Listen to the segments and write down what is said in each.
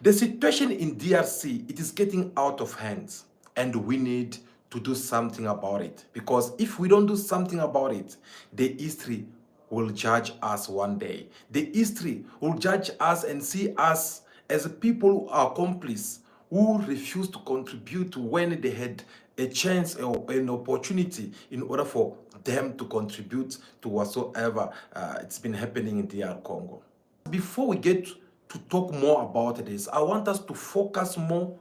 The situation in DRC, it is getting out of hands, and we need to do something about it, because if we don't do something about it, the history will judge us one day. The history will judge us and see us as people who are accomplices, who refused to contribute when they had a chance or an opportunity in order for them to contribute to whatsoever it's been happening in DR Congo. Before we get to talk more about this, I want us to focus more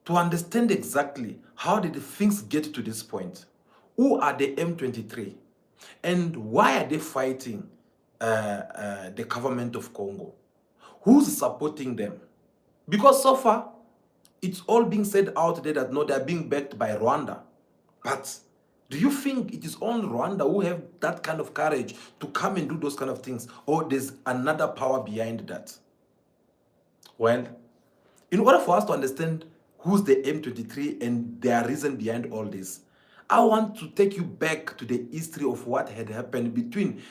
to understand exactly how did things get to this point. Who are the M23 and why are they fighting the government of Congo? Who's supporting them? Because so far, it's all being said out there that no, they're being backed by Rwanda. But do you think it is only Rwanda who have that kind of courage to come and do those kind of things? Or there's another power behind that? Well, in order for us to understand who's the M23 and their reason behind all this, I want to take you back to the history of what had happened between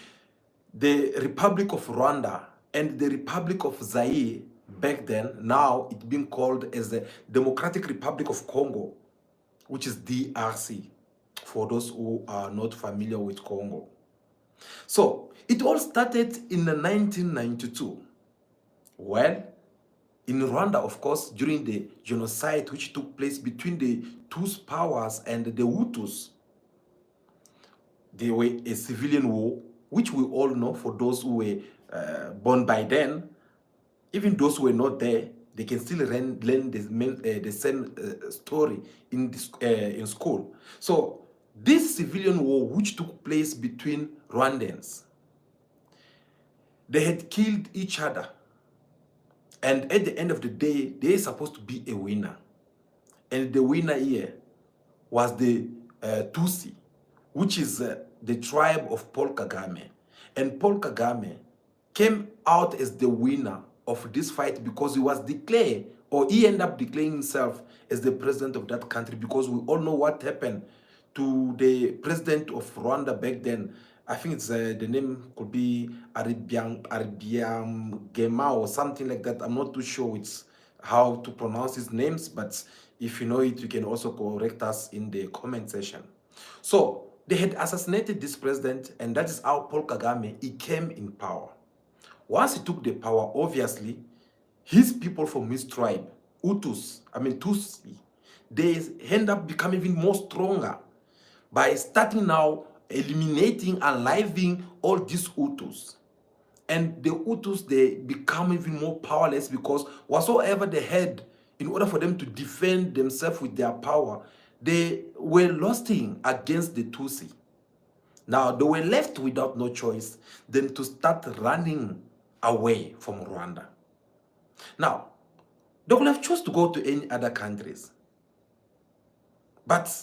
the Republic of Rwanda and the Republic of Zaire back then. Now it's being called as the Democratic Republic of Congo, which is DRC, for those who are not familiar with Congo. So it all started in 1992. Well, in Rwanda, of course, during the genocide which took place between the Tutsi powers and the Hutus, there were a civilian war, which we all know for those who were born by then. Even those who were not there, they can still learn the same story in school. So this civilian war which took place between Rwandans, they had killed each other. And at the end of the day, they're supposed to be a winner. And the winner here was the Tutsi, which is the tribe of Paul Kagame. And Paul Kagame came out as the winner of this fight because he was declared, or he ended up declaring himself as the president of that country, because we all know what happened to the president of Rwanda back then. I think it's the name could be Arabian Gema or something like that. I'm not too sure it's how to pronounce his names, but if you know it, you can also correct us in the comment section. So they had assassinated this president, and that is how Paul Kagame, he came in power. Once he took the power, obviously, his people from his tribe, Tutsi, they end up becoming even more stronger by starting now eliminating and living all these Hutus. And the Hutus, they become even more powerless because whatsoever they had, in order for them to defend themselves with their power, they were losing against the Tutsi. Now, they were left without no choice than to start running away from Rwanda. Now, they could have chosen to go to any other countries, but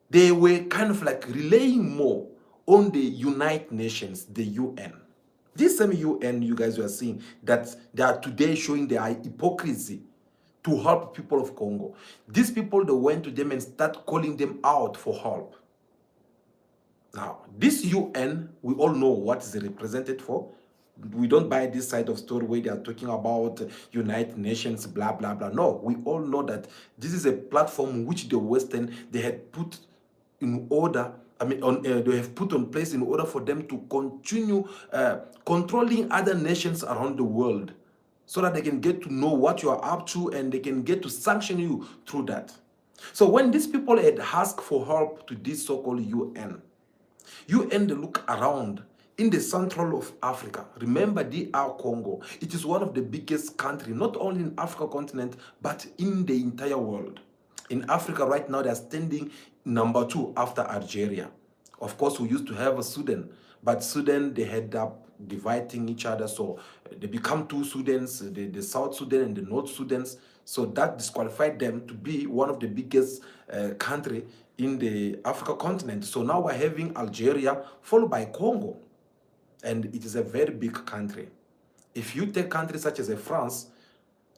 they were kind of like relying more on the United Nations, the UN. This same UN, you guys were seeing that they are today showing their hypocrisy to help people of Congo. These people, they went to them and start calling them out for help. Now, this UN, we all know what is represented for. We don't buy this side of story where they are talking about United Nations, blah, blah, blah. No, we all know that this is a platform which the Western, they had put in order, they have put on place in order for them to continue controlling other nations around the world, so that they can get to know what you are up to and they can get to sanction you through that. So when these people had asked for help to this so-called UN, they look around in the central of Africa. Remember, DR Congo, it is one of the biggest countries, not only in Africa continent, but in the entire world. In Africa right now, they are standing number 2 after Algeria. Of course, we used to have a Sudan, but Sudan, they had up dividing each other, so they become 2 Sudans, the South Sudan and the North Sudans. So that disqualified them to be one of the biggest country in the Africa continent. So now we're having Algeria followed by Congo, and it is a very big country. If you take countries such as France,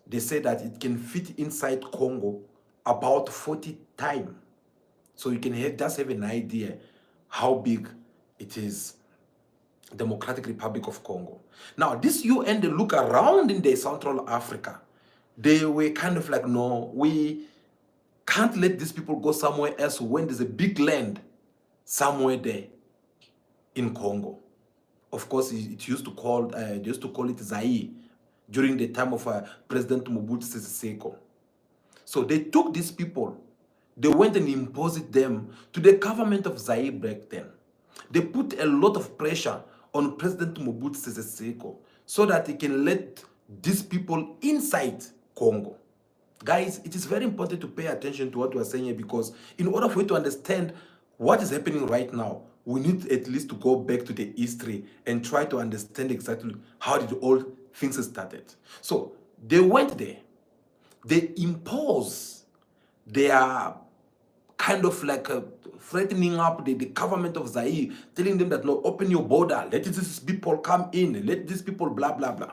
they say that it can fit inside Congo about 40 times. So you can just have an idea how big it is. Democratic Republic of Congo. Now, this UN, they look around in the Central Africa. They were kind of like, no, we can't let these people go somewhere else when there's a big land somewhere there in Congo. Of course, it used to call, they used to call it Zaire during the time of President Mobutu Sese Seko. So they took these people, they went and imposed them to the government of Zaire back then. They put a lot of pressure on President Mobutu Sese Seko so that he can let these people inside Congo. Guys, it is very important to pay attention to what we are saying here, because in order for you to understand what is happening right now, we need at least to go back to the history and try to understand exactly how did all things started. So they went there, they imposed their kind of like threatening up the government of Zaire, telling them that, no, open your border, let these people come in, let these people blah, blah, blah.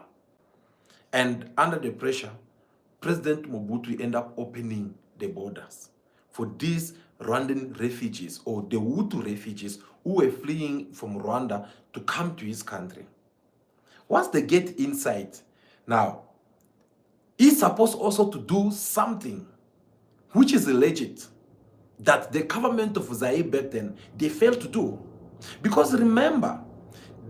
And under the pressure, President Mobutu ended up opening the borders for these Rwandan refugees, or the Hutu refugees who were fleeing from Rwanda to come to his country. Once they get inside, now, he's supposed also to do something which is legit, that the government of Zaire back then, they failed to do. Because remember,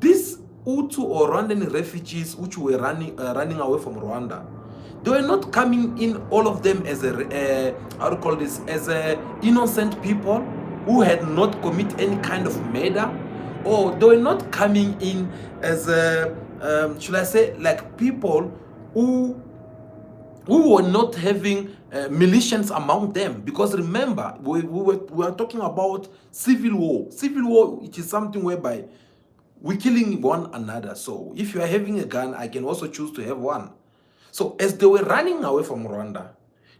these Hutu or Rwandan refugees which were running away from Rwanda, they were not coming in, all of them, as how to call this, as innocent people who had not committed any kind of murder, or they were not coming in as should I say, like people who were not having militias among them. Because remember, we are talking about civil war. Civil war, it is something whereby we're killing one another. So if you are having a gun, I can also choose to have one. So as they were running away from Rwanda,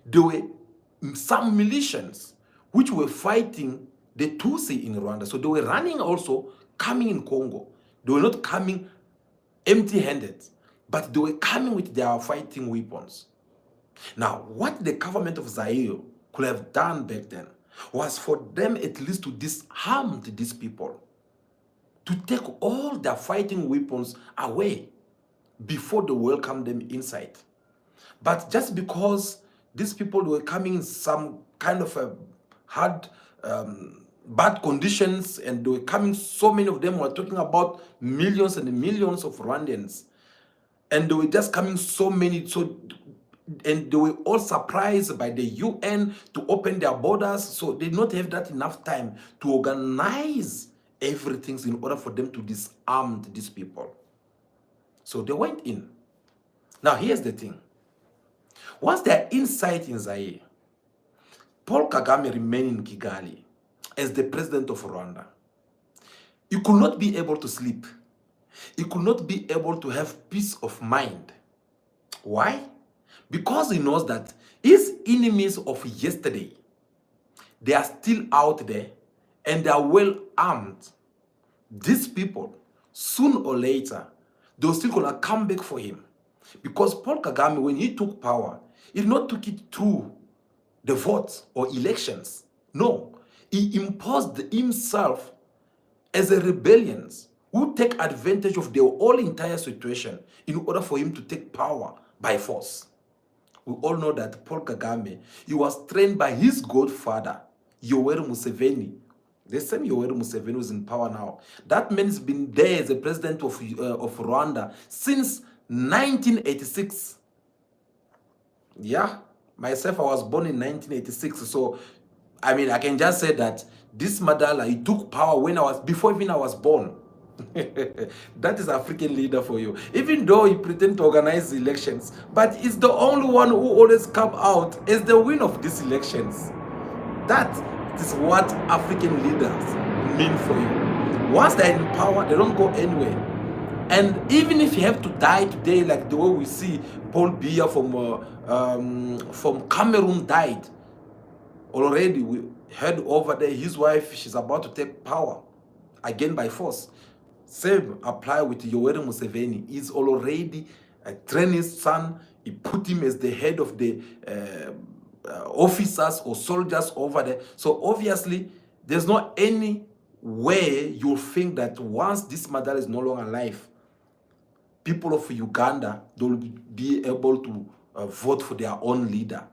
there were some militias which were fighting the Tutsi in Rwanda. So they were running also, coming in Congo. They were not coming empty-handed, but they were coming with their fighting weapons. Now, what the government of Zaire could have done back then was for them at least to disarm these people, to take all their fighting weapons away before they welcome them inside. But just because these people were coming in some kind of a hard, bad conditions, and they were coming, so many of them were talking about millions and millions of Rwandans, and they were just coming so many, and they were all surprised by the UN to open their borders, so they did not have that enough time to organize everything in order for them to disarm these people. So they went in. Now here's the thing. Once they're inside in Zaire, Paul Kagame remained in Kigali as the president of Rwanda. He could not be able to sleep. He could not be able to have peace of mind. Why? Because he knows that his enemies of yesterday, they are still out there and they are well armed. These people, soon or later, they're still gonna come back for him. Because Paul Kagame, when he took power, he did not took it through the votes or elections. No, he imposed himself as a rebellion who take advantage of the whole entire situation in order for him to take power by force. We all know that Paul Kagame, he was trained by his godfather, Yoweri Museveni. The same Yoweri Museveni who is in power now. That man has been there as the president of Rwanda since 1986. Yeah, myself, I was born in 1986. So, I mean, I can just say that this Madala, he took power before even I was born. That is African leader for you. Even though he pretend to organize elections, but he's the only one who always come out as the winner of these elections. That is what African leaders mean for you. Once they're in power, they don't go anywhere. And even if you have to die today, like the way we see Paul Biya from Cameroon died, already we heard over there, his wife, she's about to take power again by force. Same apply with Yoweri Museveni. He's already trained his son. He put him as the head of the officers or soldiers over there. So obviously, there's not any where you'll think that once this Madara is no longer alive, people of Uganda, they'll be able to vote for their own leader,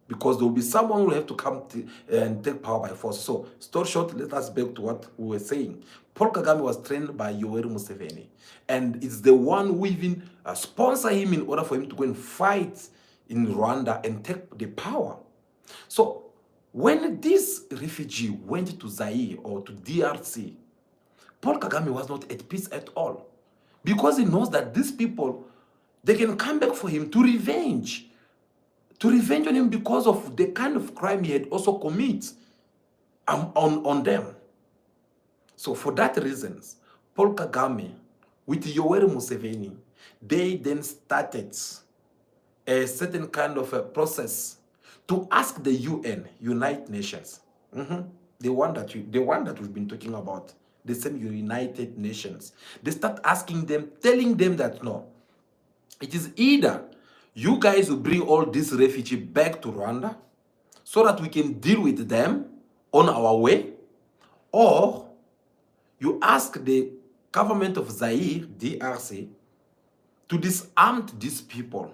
because there will be someone who will have to come and take power by force. So, story short, let us back to what we were saying. Paul Kagame was trained by Yoweri Museveni, and it's the one who even sponsored him in order for him to go and fight in Rwanda and take the power. So, when this refugee went to Zaire or to DRC, Paul Kagame was not at peace at all, because he knows that these people, they can come back for him to revenge on him because of the kind of crime he had also committed on them. So for that reasons, Paul Kagame with Yoweri Museveni, they then started a certain kind of a process to ask the UN, United Nations, the one that we've been talking about, the same United Nations. They start asking them, telling them that no, it is either you guys will bring all these refugees back to Rwanda so that we can deal with them on our way, or you ask the government of Zaire, DRC, to disarm these people.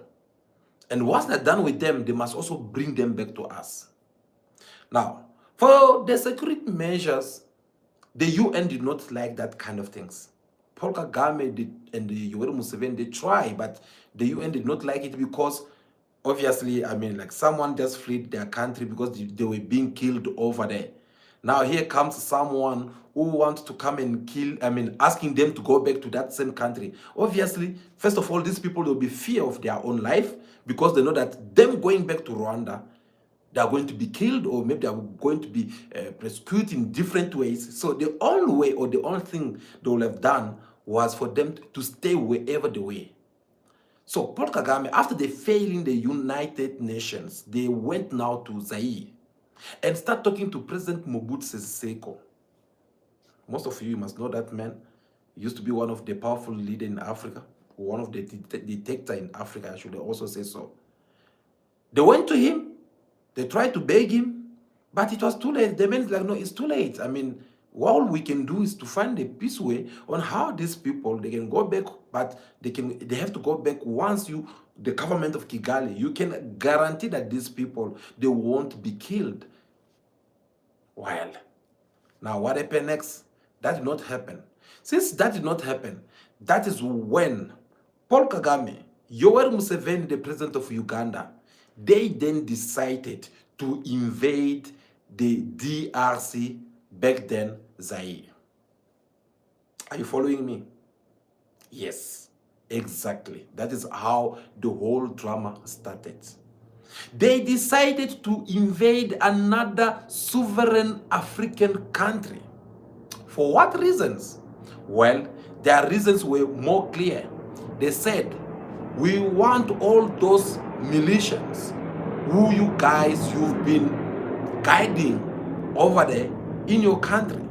And once they're done with them, they must also bring them back to us. Now, for the security measures, the UN did not like that kind of things. Paul Kagame and the Yoweri Museveni, they try, but the UN did not like it because, obviously, I mean, like someone just fled their country because they were being killed over there. Now here comes someone who wants to come and kill, I mean, asking them to go back to that same country. Obviously, first of all, these people will be fear of their own life because they know that them going back to Rwanda, they are going to be killed, or maybe they are going to be persecuted in different ways. So the only way, or the only thing they will have done was for them to stay wherever they were. So Paul Kagame, after they failing the United Nations, they went now to Zaire and start talking to President Mobutu Sese Seko. Most of you must know that man. He used to be one of the powerful leaders in Africa, one of the dictators in Africa, I should also say so. They went to him. They tried to beg him, but it was too late. The man is like, no, it's too late. I mean, all we can do is to find a peace way on how these people, they can go back, but they have to go back once the government of Kigali, you can guarantee that these people, they won't be killed. Well, now what happened next? That did not happen. Since that did not happen, that is when Paul Kagame, Yoweri Museveni, the president of Uganda, they then decided to invade the DRC, back then Zaire. Are you following me? Yes, exactly. That is how the whole drama started. They decided to invade another sovereign African country. For what reasons? Well, their reasons were more clear. They said, we want all those militias who you've been guiding over there in your country.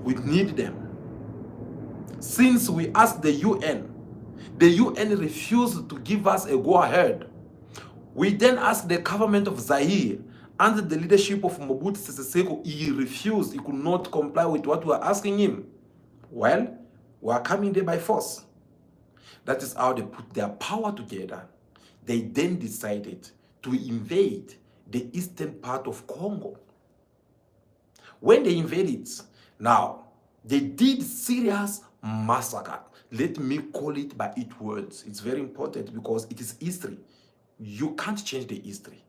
We need them. Since we asked the UN refused to give us a go-ahead. We then asked the government of Zaire under the leadership of Mobutu Sese Seko. He refused. He could not comply with what we were asking him. Well, we are coming there by force. That is how they put their power together. They then decided to invade the eastern part of Congo. When they invaded, now, they did serious massacre. Let me call it by its words. It's very important because it is history. You can't change the history.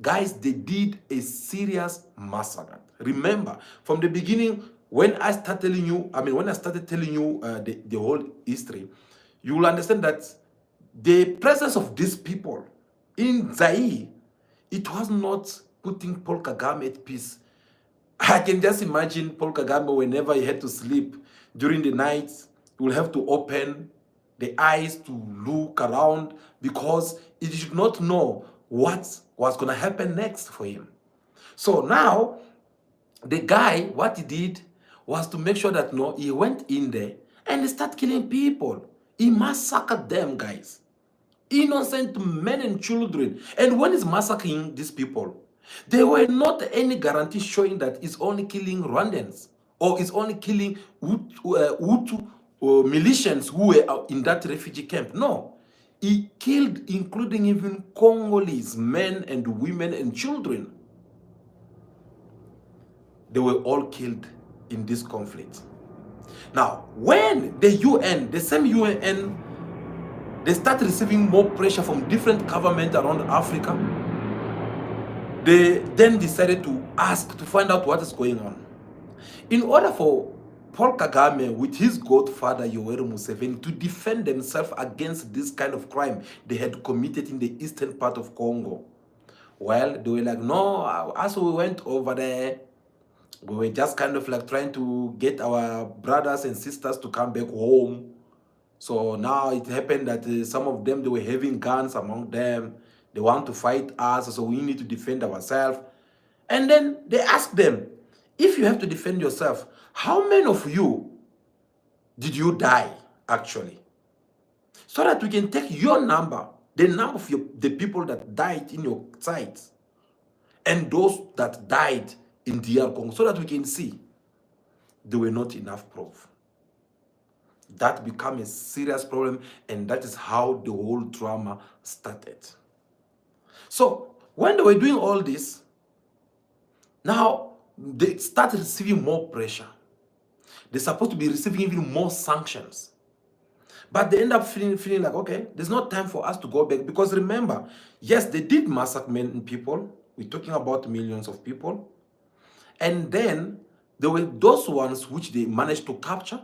Guys, they did a serious massacre. Remember, from the beginning, when I started telling you the whole history, you will understand that the presence of these people in Zaire, it was not putting Paul Kagame at peace. I can just imagine Paul Kagame, whenever he had to sleep during the night, he will have to open the eyes to look around because he did not know what was going to happen next for him. So now, the guy, what he did was to make sure that he went in there and he started killing people. He massacred them, guys. Innocent men and children. And when he's massacring these people, there were not any guarantees showing that he's only killing Rwandans or is only killing Hutu militians who were in that refugee camp. No, he killed, including even Congolese men and women and children. They were all killed in this conflict. Now, when the UN, the same UN, they start receiving more pressure from different governments around Africa, they then decided to ask to find out what is going on. In order for Paul Kagame with his godfather Yoweri Museveni to defend themselves against this kind of crime they had committed in the eastern part of Congo, well, they were like, no, as we went over there, we were just kind of like trying to get our brothers and sisters to come back home. So now it happened that some of them, they were having guns among them. They want to fight us, so we need to defend ourselves. And then they asked them, if you have to defend yourself, how many of you did you die, actually? So that we can take your number, the number of the people that died in your sites, and those that died in DR Congo, so that we can see there were not enough proof. That became a serious problem, and that is how the whole drama started. So when they were doing all this, now they started receiving more pressure. They're supposed to be receiving even more sanctions. But they end up feeling like, okay, there's no time for us to go back. Because remember, yes, they did massacre many people. We're talking about millions of people. And then there were those ones which they managed to capture,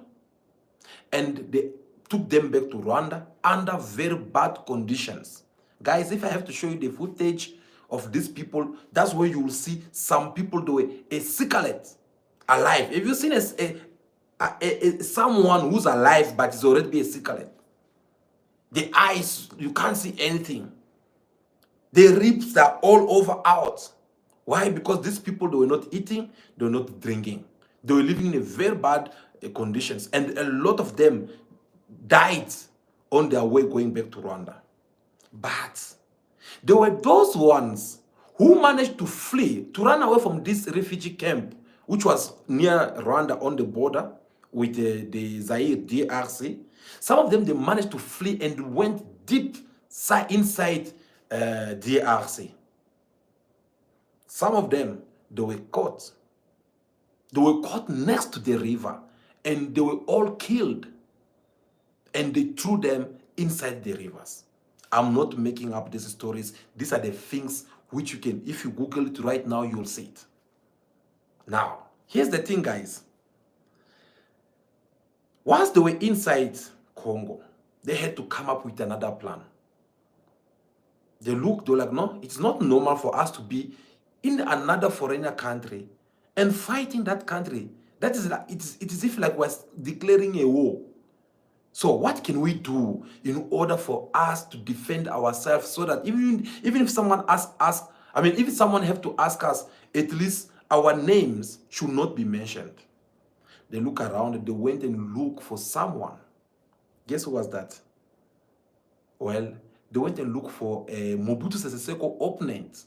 and they took them back to Rwanda under very bad conditions. Guys, if I have to show you the footage of these people, that's where you will see some people do a cigarette alive. Have you seen someone who's alive but is already a cigarette? The eyes, you can't see anything. The ribs are all over out. Why? Because these people, they were not eating, they were not drinking. They were living in a very bad conditions, and a lot of them died on their way going back to Rwanda. But there were those ones who managed to flee, to run away from this refugee camp, which was near Rwanda on the border with the Zaire DRC. Some of them, they managed to flee and went deep inside DRC. Some of them, they were caught. They were caught next to the river, and they were all killed. And they threw them inside the rivers. I'm not making up these stories. These are the things which you can, if you Google it right now, you'll see it. Now, here's the thing, guys. Once they were inside Congo, they had to come up with another plan. They looked, they were like, no, it's not normal for us to be in another foreigner country and fighting that country. That is like, it is if like we're declaring a war. So what can we do in order for us to defend ourselves, so that even if someone asks us, I mean, if someone have to ask us, at least our names should not be mentioned. They look around, they went and looked for someone. Guess who was that? Well, they went and looked for a Mobutu Sese Seko opponent,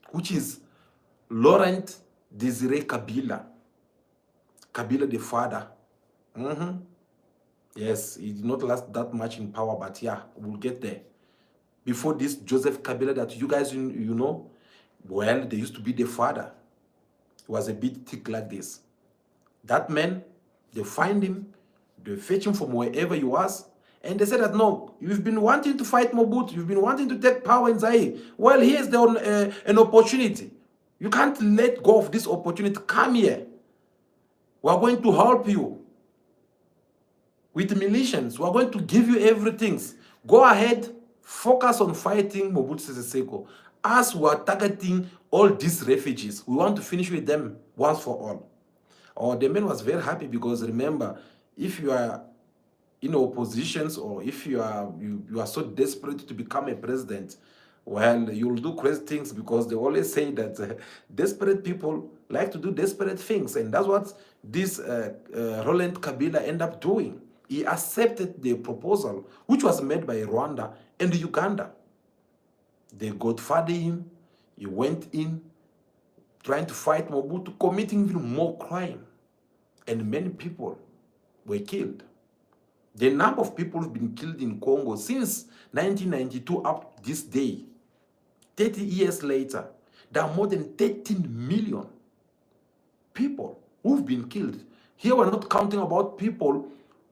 which is Laurent Desire Kabila. Kabila the father. Yes, he did not last that much in power, but yeah, we'll get there. Before this Joseph Kabila that you guys, you know, well, they used to be the father. He was a bit thick like this. That man, they find him, they fetch him from wherever he was, and they said that, no, you've been wanting to fight Mobutu, you've been wanting to take power in Zaire. Well, here's an opportunity. You can't let go of this opportunity. Come here. We're going to help you with militias. We're going to give you everything. Go ahead, focus on fighting Mobutu Sese Seko. As we are targeting all these refugees, we want to finish with them once for all. Oh, the man was very happy, because remember, if you are in oppositions, or if you are so desperate to become a president, well, you'll do crazy things, because they always say that desperate people like to do desperate things, and that's what this Laurent Kabila ended up doing. He accepted the proposal, which was made by Rwanda and Uganda. They godfathered him. He went in, trying to fight Mobutu, committing even more crime. and many people were killed. The number of people who've been killed in Congo since 1992 up to this day, 30 years later, there are more than 13 million people who've been killed. Here we're not counting about people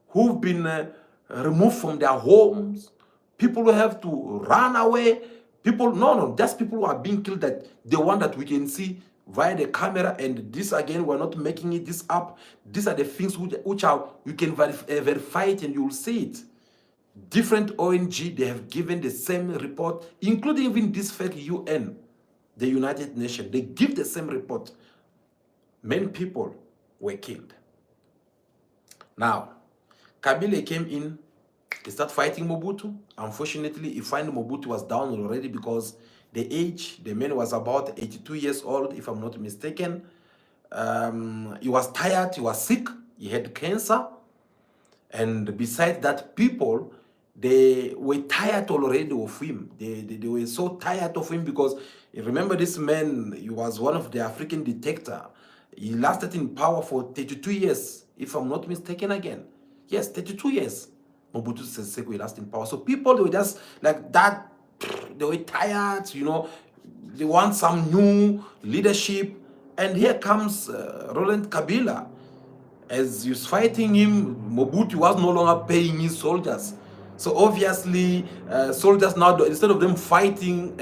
who've been removed from their homes, people who have to run away, people, no, just people who are being killed, that the one that we can see via the camera. And this, again, we're not making it this up. These are the things which are, you can verify it and you will see it. Different ONG, they have given the same report, including even this fake UN, the United Nations. They give the same report. Many people were killed. Now, Kabila came in, he started fighting Mobutu. Unfortunately, he found Mobutu was down already because the age, the man was about 82 years old, if I'm not mistaken. He was tired, he was sick, he had cancer. And besides that, people, they were tired already of him. They were so tired of him because, remember, this man, he was one of the African dictators. He lasted in power for 32 years, if I'm not mistaken again. Yes, 32 years. Mobutu Sese Seko lasted in power. So people, they were just like that. They were tired, you know. They want some new leadership. And here comes Laurent Kabila. As he was fighting him, Mobutu was no longer paying his soldiers. So obviously, soldiers now, instead of them fighting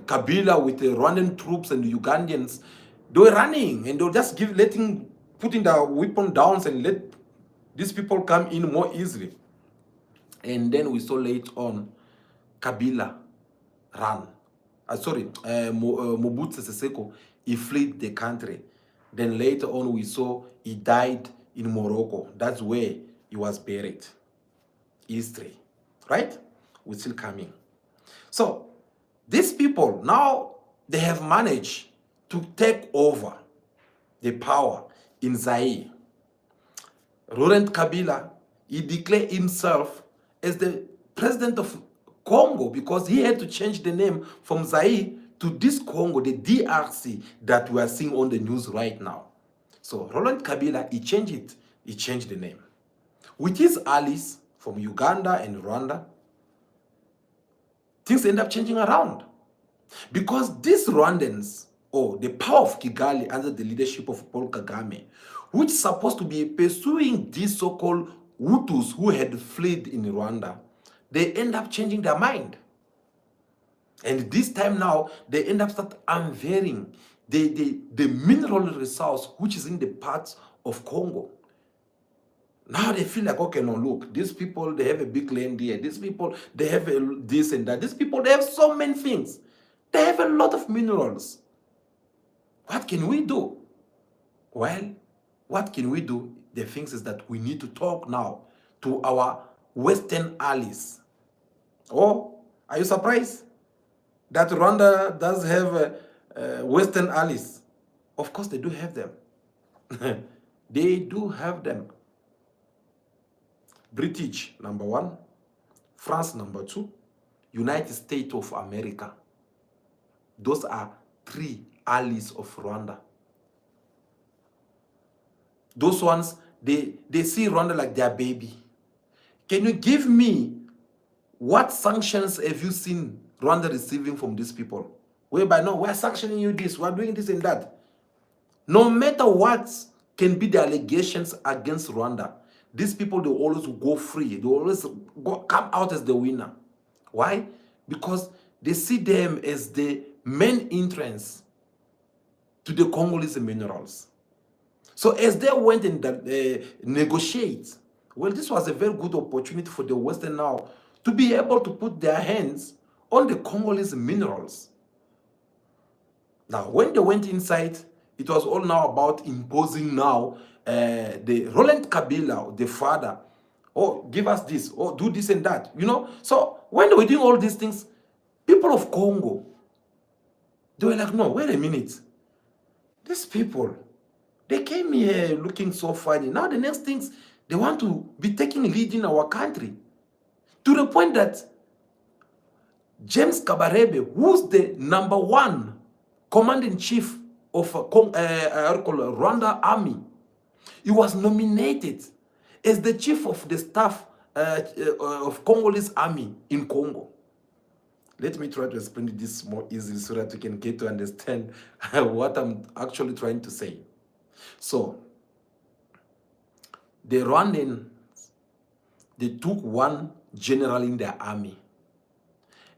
Kabila with the Rwandan troops and the Ugandans, they were running and they were just putting the weapon down and let these people come in more easily. And then we saw later on Kabila run. Mobutu Sese Seko, he fled the country. Then later on we saw he died in Morocco. That's where he was buried. History, right? We're still coming. So these people now, they have managed to take over the power in Zaire. Laurent Kabila, he declared himself as the president of Congo because he had to change the name from Zaire to this Congo, the DRC that we are seeing on the news right now. So Laurent Kabila, he changed it. He changed the name. With his allies from Uganda and Rwanda, things end up changing around. Because these Rwandans, the power of Kigali under the leadership of Paul KAGAME, which is supposed to be pursuing these so-called Hutus who had fled in Rwanda, they end up changing their mind. And this time now, they end up start unveiling the mineral resource which is in the parts of Congo. Now they feel like, okay, no, look, these people, they have a big land here. These people, they have this and that. These people, they have so many things. They have a lot of minerals. What can we do? Well, what can we do? The thing is that we need to talk now to our Western allies. Oh, are you surprised that Rwanda does have Western allies? Of course, they do have them. They do have them. British, number one. France, number two. United States of America. Those are three allies of Rwanda. Those ones, they see Rwanda like their baby. Can you give me what sanctions have you seen Rwanda receiving from these people? Whereby, no, we're sanctioning you this, we're doing this and that. No matter what can be the allegations against Rwanda, these people, they always go free. They always come out as the winner. Why? Because they see them as the main entrance to the Congolese minerals. So as they went and negotiate, well, this was a very good opportunity for the Western now to be able to put their hands on the Congolese minerals. Now, when they went inside, it was all now about imposing now the Laurent Kabila, the father, give us this, do this and that, you know. So when they were doing all these things, people of Congo, they were like, no, wait a minute. These people, they came here looking so funny. Now the next things, they want to be taking lead in our country. To the point that James Kabarebe, who's the number one commander-in-chief of Rwanda army, He was nominated as the chief of the staff of Congolese army in Congo. Let me try to explain this more easily so that you can get to understand what I'm actually trying to say. So, the Rwandan, they took one general in their army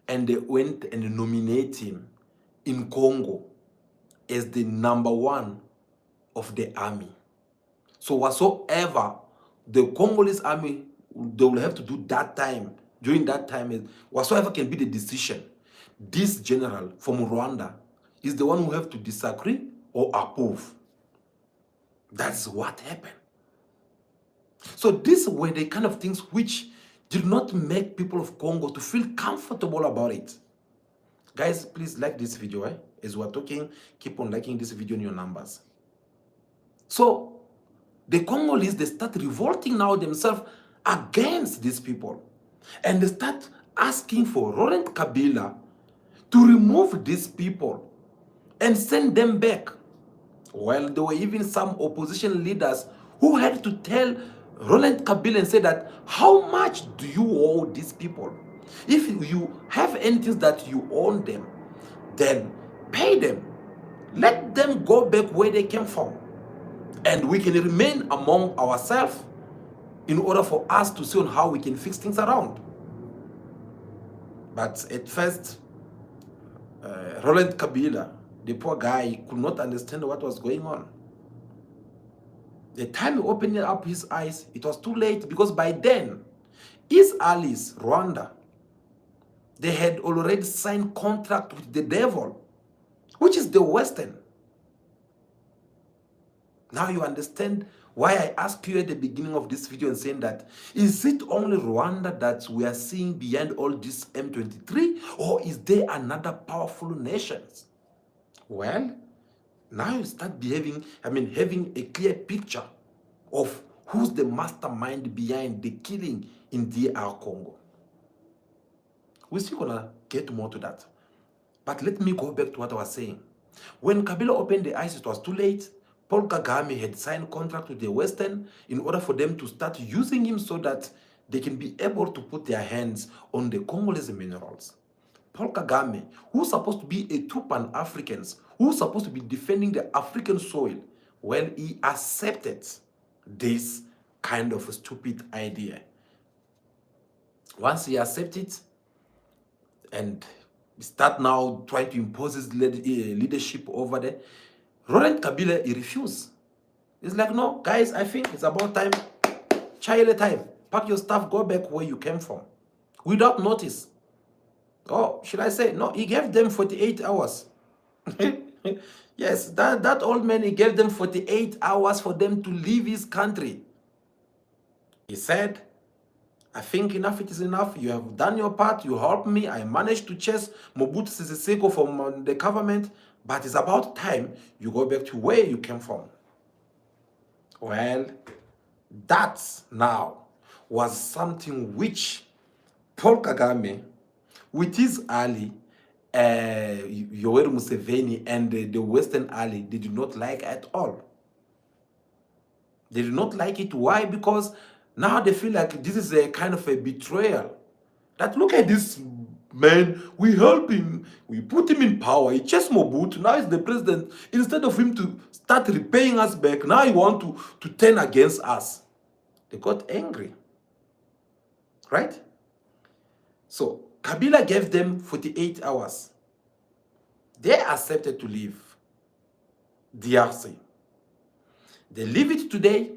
and they went and nominated him in Congo as the #1 of the army. So whatsoever the Congolese army, they will have to do that time, during that time, whatsoever can be the decision, this general from Rwanda is the one who have to disagree or approve. That's what happened. So these were the kind of things which did not make people of Congo to feel comfortable about it. Guys, please like this video. As we're talking, keep on liking this video in your numbers. So the Congolese, they start revolting now themselves against these people. And they start asking for Laurent Kabila to remove these people and send them back. Well, there were even some opposition leaders who had to tell Laurent Kabila and say that, how much do you owe these people? If you have anything that you owe them, then pay them. Let them go back where they came from. And we can remain among ourselves in order for us to see on how we can fix things around. But at first, Laurent Kabila, the poor guy, could not understand what was going on. The time he opened up his eyes, it was too late, because by then, his allies, Rwanda, they had already signed contract with the devil, which is the Western. Now you understand why I asked you at the beginning of this video and saying that, is it only Rwanda that we are seeing behind all this M23, or is there another powerful nations? Well, now you start having a clear picture of who's the mastermind behind the killing in DR Congo. We're still gonna get more to that. But let me go back to what I was saying. When Kabila opened the eyes, it was too late. Paul Kagame had signed contract with the Western in order for them to start using him so that they can be able to put their hands on the Congolese minerals. Paul Kagame, who's supposed to be a true Pan-Africans, who's supposed to be defending the African soil, well, he accepted this kind of a stupid idea. Once he accepted it, and start now trying to impose his leadership over there, Laurent Kabila, he refused. He's like, no, guys, I think it's about time, child time. Pack your stuff, go back where you came from. Without notice. Oh, should I say? No, he gave them 48 hours. Yes, that old man, he gave them 48 hours for them to leave his country. He said, I think enough it is enough. You have done your part. You helped me. I managed to chase Mobutu Sese Seko from the government. But it's about time you go back to where you came from. Well, that now was something which Paul Kagame, with his ally, Yoweri Museveni, and the Western ally, they did not like at all. They did not like it. Why? Because now they feel like this is a kind of a betrayal. That look at this man, we help him, we put him in power, he chased Mobutu, now he's the president. Instead of him to start repaying us back, now he want to turn against us. They got angry. Right? So, Kabila gave them 48 hours. They accepted to leave DRC. They leave it today.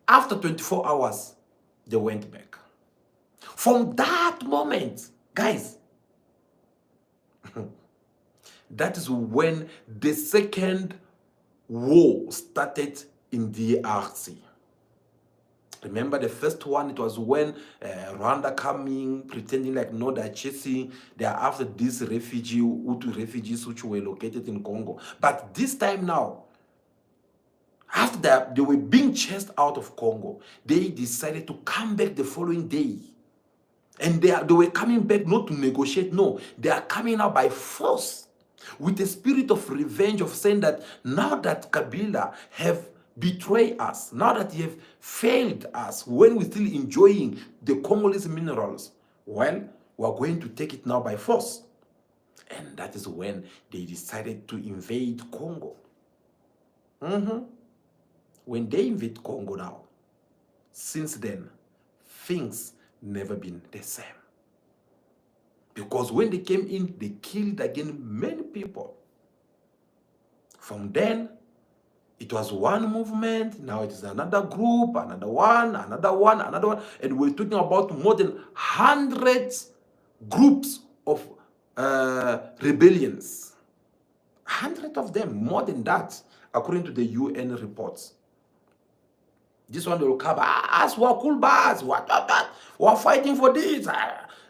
After 24 hours, they went back. From that moment, guys, that is when the second war started in DRC. Remember the first one, it was when Rwanda coming, pretending like, no, they're chasing, they're after these Hutu refugees which were located in Congo. But this time now, after they were being chased out of Congo, they decided to come back the following day. And they were coming back not to negotiate, no. They are coming out by force with a spirit of revenge, of saying that now that Kabila have betray us, now that you have failed us when we're still enjoying the Congolese minerals, well, we're going to take it now by force. And that is when they decided to invade Congo. When they invade Congo now, since then, things never been the same. Because when they came in, they killed again many people. From then, it was one movement, now it is another group, another one, and we're talking about more than hundreds groups of rebellions. 100 of them, more than that, according to the UN reports. This one will come, us were cool bars, what, we're fighting for this.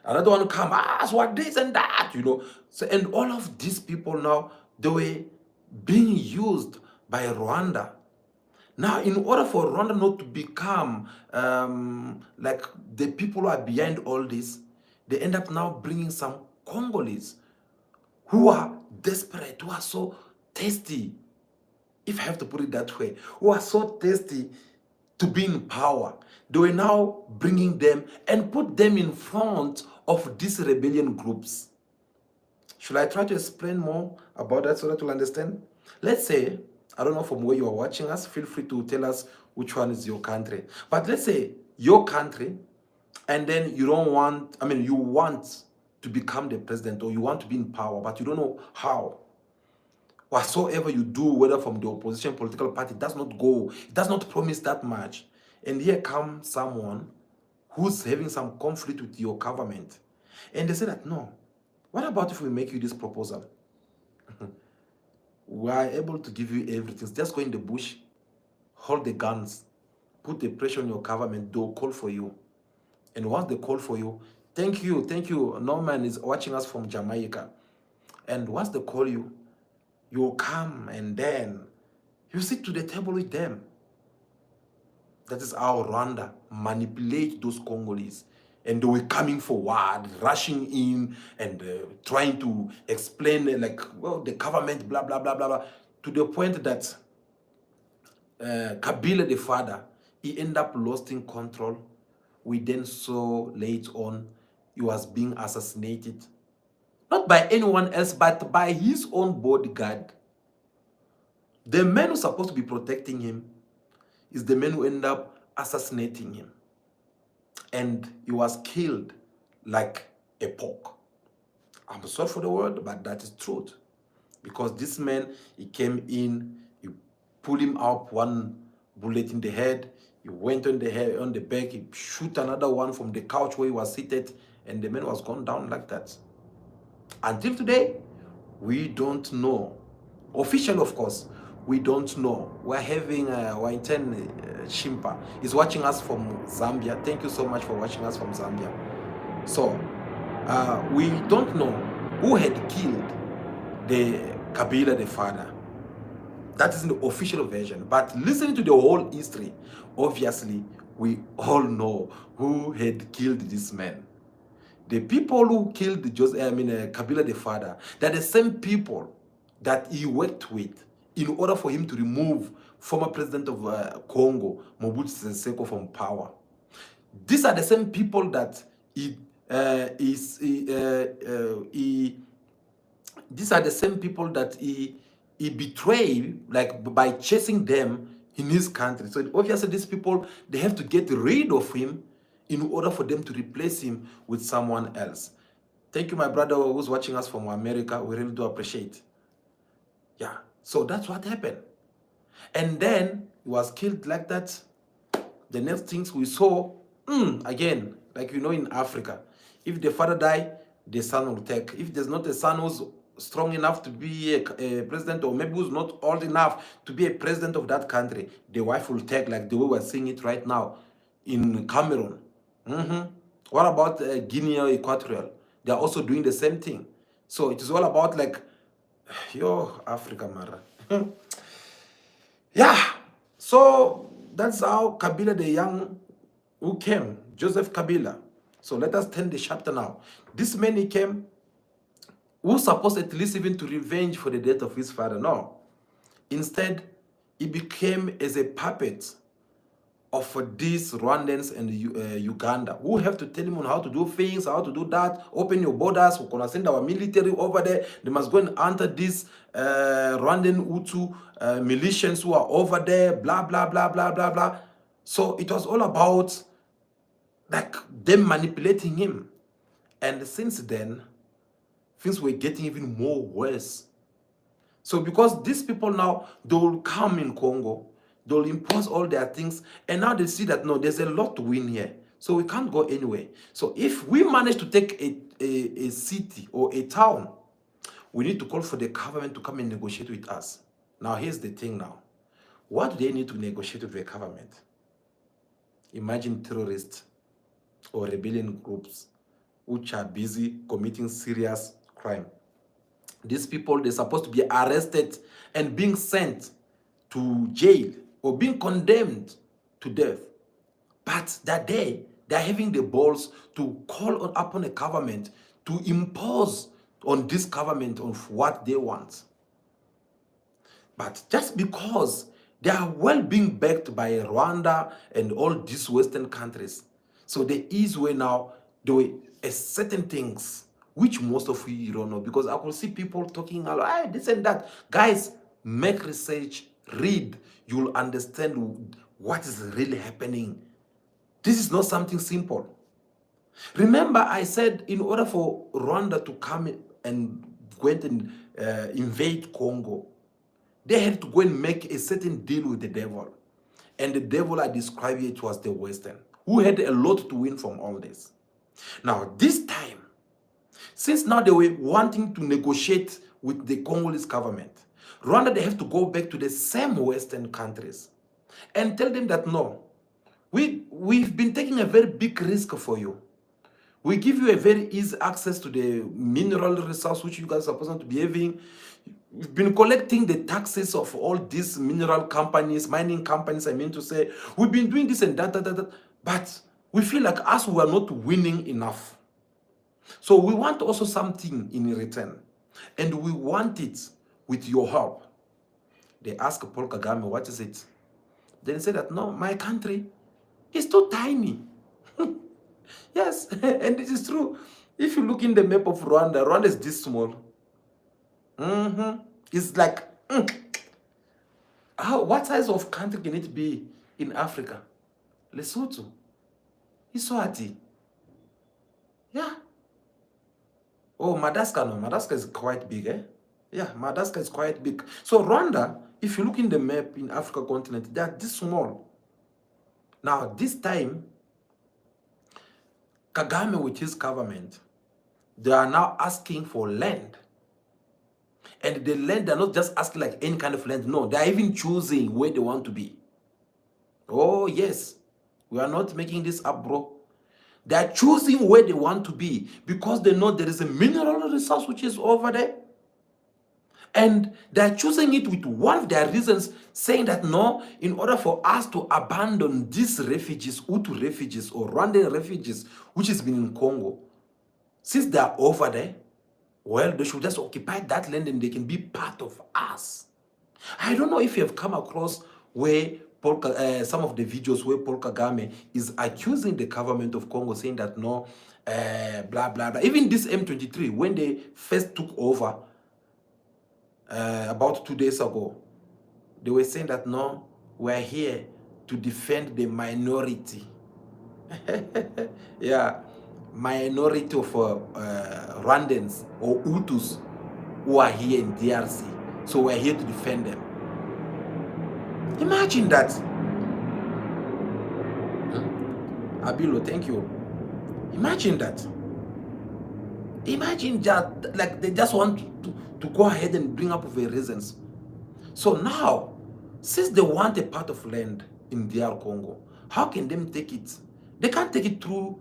Another one will come, us what this and that, you know. So, and all of these people now, they were being used by Rwanda. Now, in order for Rwanda not to become like the people who are behind all this, they end up now bringing some Congolese who are desperate, who are so thirsty, if I have to put it that way, who are so thirsty to be in power. They were now bringing them and put them in front of these rebellion groups. Should I try to explain more about that so that you'll understand? Let's say, I don't know from where you are watching us, feel free to tell us which one is your country. But let's say your country, and then you don't want, you want to become the president, or you want to be in power, but you don't know how. Whatsoever you do, whether from the opposition political party, does not go, it does not promise that much. And here comes someone who's having some conflict with your government. And they say that, no, what about if we make you this proposal? We are able to give you everything. Just go in the bush, hold the guns, put the pressure on your government, they'll call for you. And once they call for you, thank you. Norman is watching us from Jamaica. And once they call you, you'll come and then you sit to the table with them. That is how Rwanda manipulate those Congolese. And they were coming forward, rushing in and trying to explain the government, blah, blah, blah, blah, blah, to the point that Kabila, the father, he ended up losing control. We then saw later on he was being assassinated. Not by anyone else, but by his own bodyguard. The man who's supposed to be protecting him is the man who ended up assassinating him. And he was killed like a pork. I'm sorry for the word, but that is truth. Because this man, he came in, he pulled him up, one bullet in the head, he went on the head, on the back, he shoot another one from the couch where he was seated, and the man was gone down like that. Until today, we don't know. Officially, of course, we don't know. We're having Wainten Shimpa is watching us from Zambia. Thank you so much for watching us from Zambia. So, we don't know who had killed the Kabila, the father. That is in the official version. But listening to the whole history, obviously, we all know who had killed this man. The people who killed Kabila, the father, they're the same people that he worked with in order for him to remove former president of Congo, Mobutu Sese Seko, from power. These are the same people that these are the same people that he betrayed, like by chasing them in his country. So obviously these people, they have to get rid of him in order for them to replace him with someone else. Thank you, my brother who's watching us from America. We really do appreciate. Yeah, so that's what happened. And then he was killed like that. The next things we saw, again, like in Africa, if the father die, the son will take. If there's not a son who's strong enough to be a president, or maybe who's not old enough to be a president of that country, the wife will take, like the way we're seeing it right now in Cameroon. What about Guinea or Equatorial? They are also doing the same thing. So it is all about Africa, Mara. Yeah. So that's how Kabila the young who came, Joseph Kabila. So let us turn the chapter now. This man, he came, who supposed at least even to revenge for the death of his father. No. Instead, he became as a puppet of these Rwandans and Uganda, who have to tell him on how to do things, how to do that, open your borders, we're going to send our military over there, they must go and enter these Rwandan Hutu militias who are over there, blah, blah, blah, blah, blah, blah. So it was all about like them manipulating him. And since then, things were getting even more worse. So because these people now, they will come in Congo, they'll impose all their things, and now they see that, no, there's a lot to win here. So we can't go anywhere. So if we manage to take a city or a town, we need to call for the government to come and negotiate with us. Now, here's the thing now. What do they need to negotiate with the government? Imagine terrorists or rebellion groups which are busy committing serious crime. These people, they're supposed to be arrested and being sent to jail or being condemned to death. But that day, they're having the balls to call upon a government to impose on this government of what they want. But just because they are well being backed by Rwanda and all these Western countries, so there is way now doing certain things which most of you don't know, because I could see people talking a lot, hey, this and that. Guys, make research, read, you'll understand what is really happening. This is not something simple. Remember, I said in order for Rwanda to come and go and invade Congo, they had to go and make a certain deal with the devil. And the devil I described it was the Western, who had a lot to win from all this. Now, this time, since now they were wanting to negotiate with the Congolese government, Rwanda, they have to go back to the same Western countries and tell them that, no, we've been taking a very big risk for you. We give you a very easy access to the mineral resource which you guys are supposed to be having. We've been collecting the taxes of all these mineral companies, mining companies, I mean to say. We've been doing this and that. But we feel like us, we are not winning enough. So we want also something in return. And we want it with your help. They ask Paul Kagame, what is it? Then he said that, no, my country is too tiny. Yes, and this is true. If you look in the map of Rwanda, Rwanda is this small. It's like, what size of country can it be in Africa? Lesotho. Iswati. Yeah. Oh, Madagascar, no. Madagascar is quite big, eh? Yeah, Madagascar is quite big. So Rwanda, if you look in the map in Africa continent, they are this small. Now, this time, Kagame with his government, they are now asking for land. And the land, they're not just asking like any kind of land. No, they're even choosing where they want to be. Oh, yes. We are not making this up, bro. They're choosing where they want to be because they know there is a mineral resource which is over there. And they're choosing it with one of their reasons, saying that no, in order for us to abandon these refugees, Hutu refugees or Rwandan refugees, which has been in Congo, since they're over there, well, they should just occupy that land and they can be part of us. I don't know if you have come across where some of the videos where Paul Kagame is accusing the government of Congo, saying that no, blah, blah, blah. Even this M23, when they first took over, about 2 days ago, they were saying that no, we're here to defend the minority. Yeah, minority of Rwandans or Hutus who are here in DRC. So we're here to defend them. Imagine that. Abilo, thank you. Imagine that. Imagine that, like they just want to go ahead and bring up their reasons. So now, since they want a part of land in DR Congo, how can they take it? They can't take it through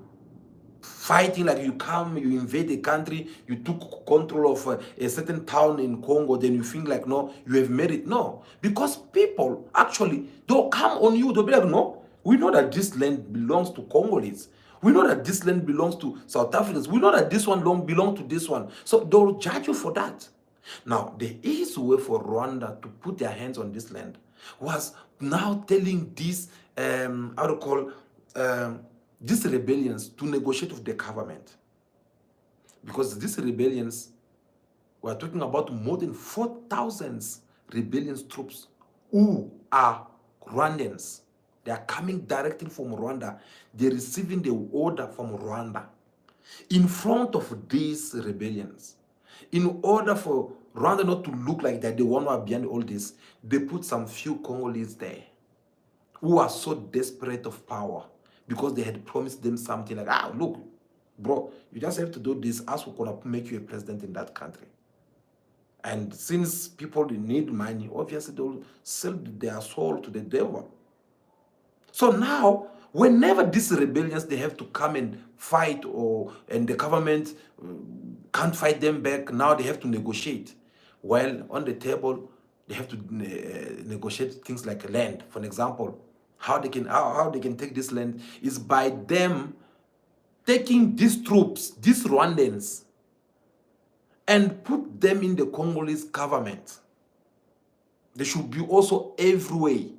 fighting, like you come, you invade a country, you took control of a certain town in Congo, then you think like, no, you have made it. No, because people, actually, they'll come on you, they'll be like, no, we know that this land belongs to Congolese. We know that this land belongs to South Africans. We know that this one belongs to this one. So they'll judge you for that. Now, there is a way for Rwanda to put their hands on this land. was now telling these, how to call, these rebellions to negotiate with the government. Because these rebellions, we are talking about more than 4,000 rebellion troops who are Rwandans. They are coming directly from Rwanda. They're receiving the order from Rwanda. In front of these rebellions, in order for Rwanda not to look like that they one are behind all this, they put some few Congolese there who are so desperate of power because they had promised them something like, look, bro, you just have to do this, us we're gonna make you a president in that country. And since people need money, obviously they'll sell their soul to the devil. So now, whenever these rebellions, they have to come and fight, and the government can't fight them back, now they have to negotiate. While on the table, they have to negotiate things like land. For example, how they can take this land is by them taking these troops, these Rwandans, and put them in the Congolese government. They should be also everywhere,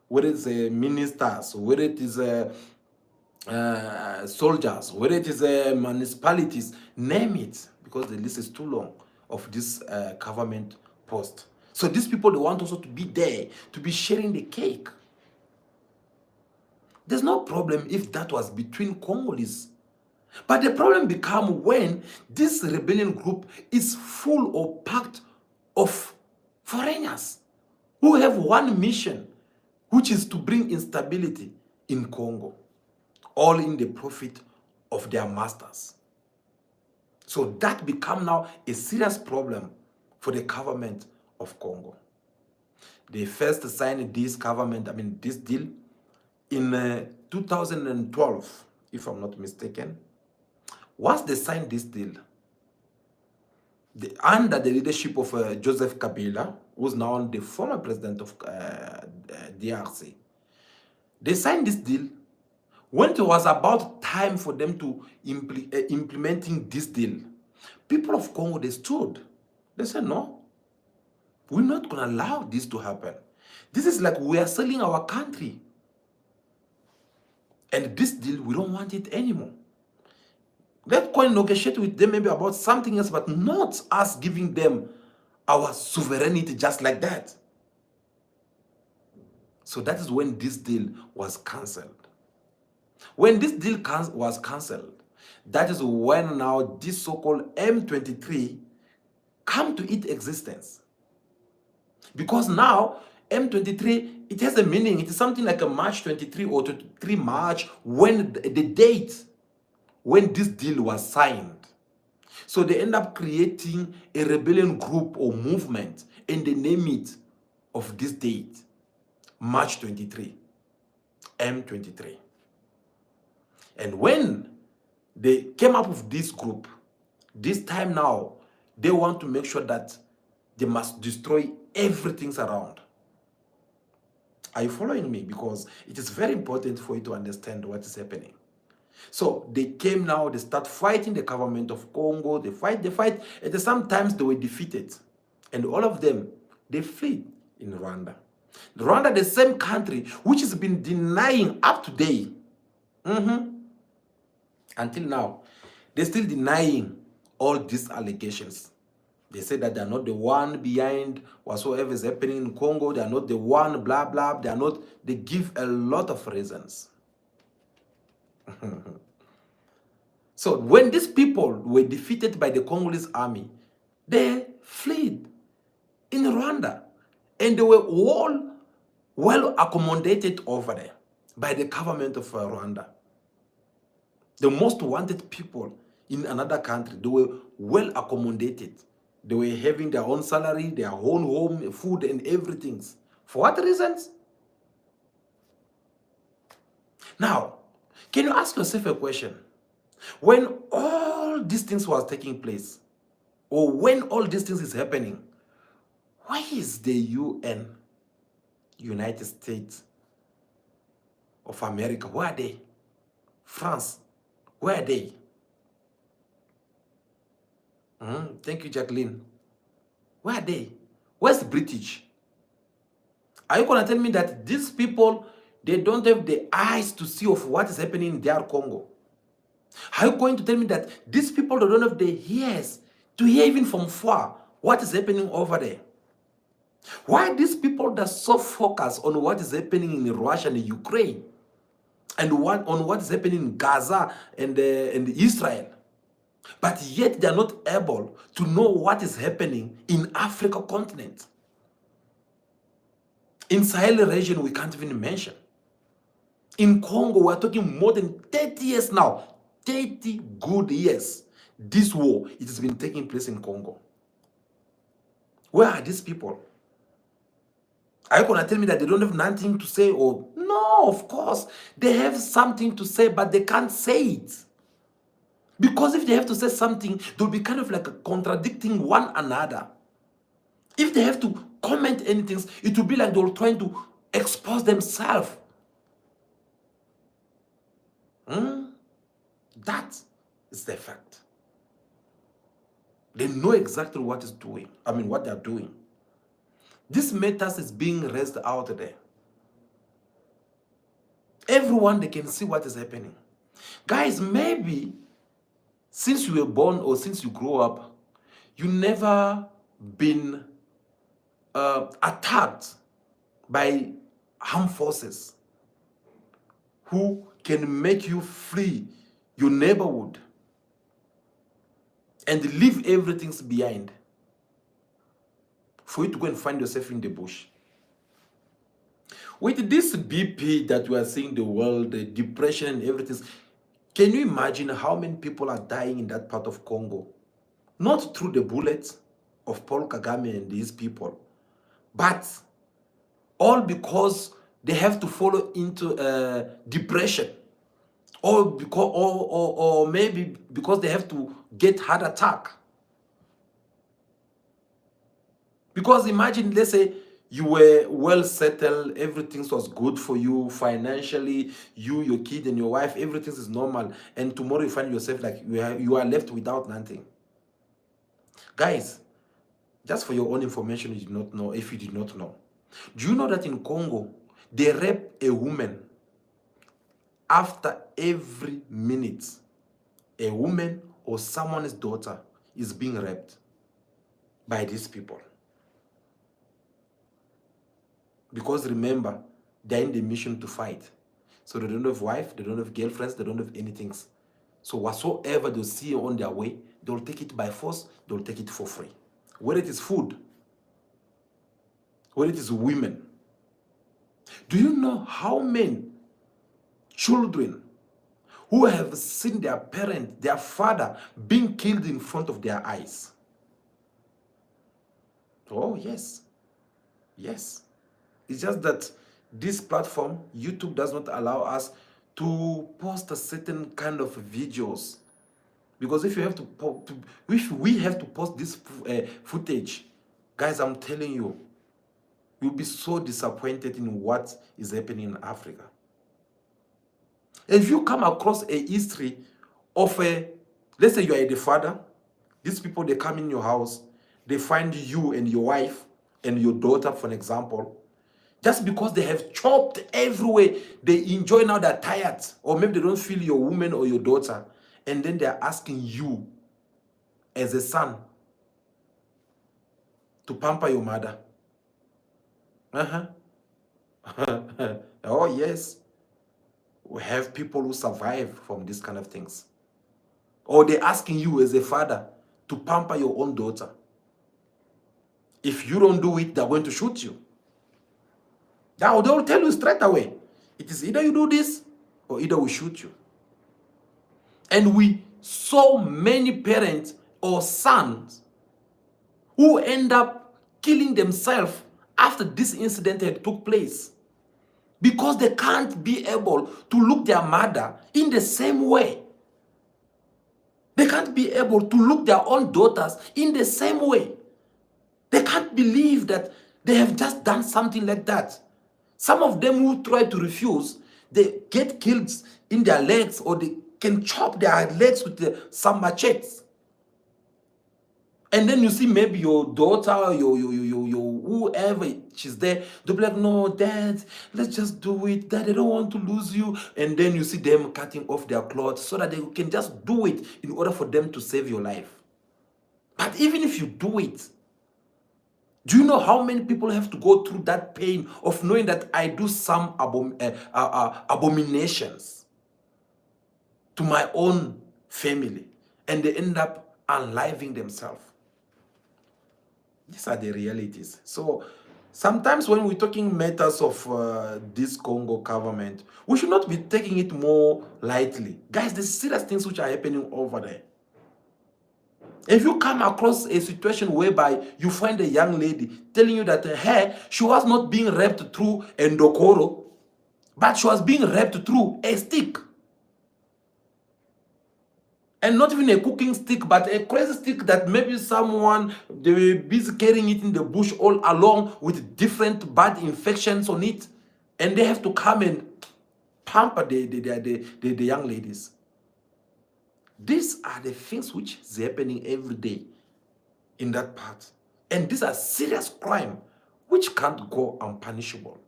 whether it's ministers, whether it is soldiers, whether it is municipalities, name it, because the list is too long of this government post. So these people, they want also to be there, to be sharing the cake. There's no problem if that was between Congolese. But the problem becomes when this rebellion group is full or packed of foreigners who have one mission, which is to bring instability in Congo, all in the profit of their masters. So that becomes now a serious problem for the government of Congo. They first signed this this deal in 2012, if I'm not mistaken. Once they signed this deal, under the leadership of Joseph Kabila, who's now the former president of DRC, they signed this deal. When it was about time for them to implementing this deal, people of Congo, they stood. They said, no, we're not going to allow this to happen. This is like we are selling our country. And this deal, we don't want it anymore. Let's go and negotiate with them maybe about something else, but not us giving them our sovereignty just like that. So that is when this deal was cancelled. When this deal was cancelled, that is when now this so-called M23 come to its existence. Because now M23, it has a meaning. It is something like a March 23 or 23 March, when the date when this deal was signed. So they end up creating a rebellion group or movement, and they name it of this date, March 23, M23. And when they came up with this group, this time now, they want to make sure that they must destroy everything around. Are you following me? Because it is very important for you to understand what is happening. So they came now, they start fighting the government of Congo, they fight, and sometimes they were defeated. And all of them, they fled in Rwanda. Rwanda, the same country which has been denying up to date, until now, they're still denying all these allegations. They say that they're not the one behind whatsoever is happening in Congo. They're not the one, blah, blah. They're not. They give a lot of reasons. So when these people were defeated by the Congolese army, they fled in Rwanda. And they were all well accommodated over there by the government of Rwanda. The most wanted people in another country, they were well accommodated. They were having their own salary, their own home, food, and everything. For what reasons? Now, can you ask yourself a question? When all these things was taking place, or when all these things is happening, why is the UN, United States of America, where are they? France, where are they? Thank you, Jacqueline. Where are they? Where's the British? Are you going to tell me that these people, they don't have the eyes to see of what is happening in their Congo? Are you going to tell me that these people, they don't have the ears to hear even from far what is happening over there? Why these people that so focused on what is happening in Russia and Ukraine and on what is happening in Gaza and Israel, but yet they are not able to know what is happening in Africa continent? In Sahel region, we can't even mention. In Congo, we're talking more than 30 years now. 30 good years. This war, it has been taking place in Congo. Where are these people? Are you going to tell me that they don't have nothing to say? Or no, of course. They have something to say, but they can't say it. Because if they have to say something, they'll be kind of like contradicting one another. If they have to comment anything, it will be like they're trying to expose themselves. That is the fact. They know exactly what what they're doing. This matters is being raised out there. Everyone, they can see what is happening. Guys, maybe since you were born or since you grew up, you never been attacked by armed forces who can make you flee your neighborhood and leave everything behind for you to go and find yourself in the bush. With this BP that we are seeing the world, the depression and everything, can you imagine how many people are dying in that part of Congo? Not through the bullets of Paul Kagame and these people, but all because they have to follow into depression, or because, or maybe because they have to get heart attack. Because imagine, let's say you were well settled, everything was good for you financially, you, your kid and your wife, everything is normal, and tomorrow you find yourself like you are left without nothing. Guys, just for your own information, you did not know, if you did not know, do you know that in Congo, they rape a woman after every minute? A woman or someone's daughter is being raped by these people. Because remember, they're in the mission to fight. So they don't have wife, they don't have girlfriends, they don't have anything. So whatsoever they'll see on their way, they'll take it by force, they'll take it for free. Whether it is food, whether it is women. Do you know how many children who have seen their parent, their father, being killed in front of their eyes? Oh, yes. Yes. It's just that this platform, YouTube, does not allow us to post a certain kind of videos. Because if we have to post this footage, guys, I'm telling you, you'll be so disappointed in what is happening in Africa. And if you come across a history of let's say you are the father, these people, they come in your house, they find you and your wife and your daughter, for an example, just because they have chopped everywhere, they enjoy, now they're tired, or maybe they don't feel your woman or your daughter, and then they're asking you as a son to pamper your mother. Oh yes, we have people who survive from these kind of things. Or they're asking you as a father to pamper your own daughter. If you don't do it, they're going to shoot you. Now they will tell you straight away, it is either you do this or either we shoot you. And we saw many parents or sons who end up killing themselves after this incident had took place, because they can't be able to look their mother in the same way. They can't be able to look their own daughters in the same way. They can't believe that they have just done something like that. Some of them who try to refuse, they get killed in their legs, or they can chop their legs with some machetes. And then you see maybe your daughter, your whoever she's there, they'll be like, no, Dad, let's just do it. Dad, I don't want to lose you. And then you see them cutting off their clothes so that they can just do it in order for them to save your life. But even if you do it, do you know how many people have to go through that pain of knowing that I do some abominations to my own family, and they end up unliving themselves? These are the realities. So sometimes when we're talking matters of this Congo government, we should not be taking it more lightly. Guys, there's serious things which are happening over there. If you come across a situation whereby you find a young lady telling you that she was not being raped through a ndokoro, but she was being raped through a stick. And not even a cooking stick, but a crazy stick that maybe someone, they were busy carrying it in the bush all along with different bad infections on it. And they have to come and pamper the young ladies. These are the things which is happening every day in that part. And these are serious crime which can't go unpunishable.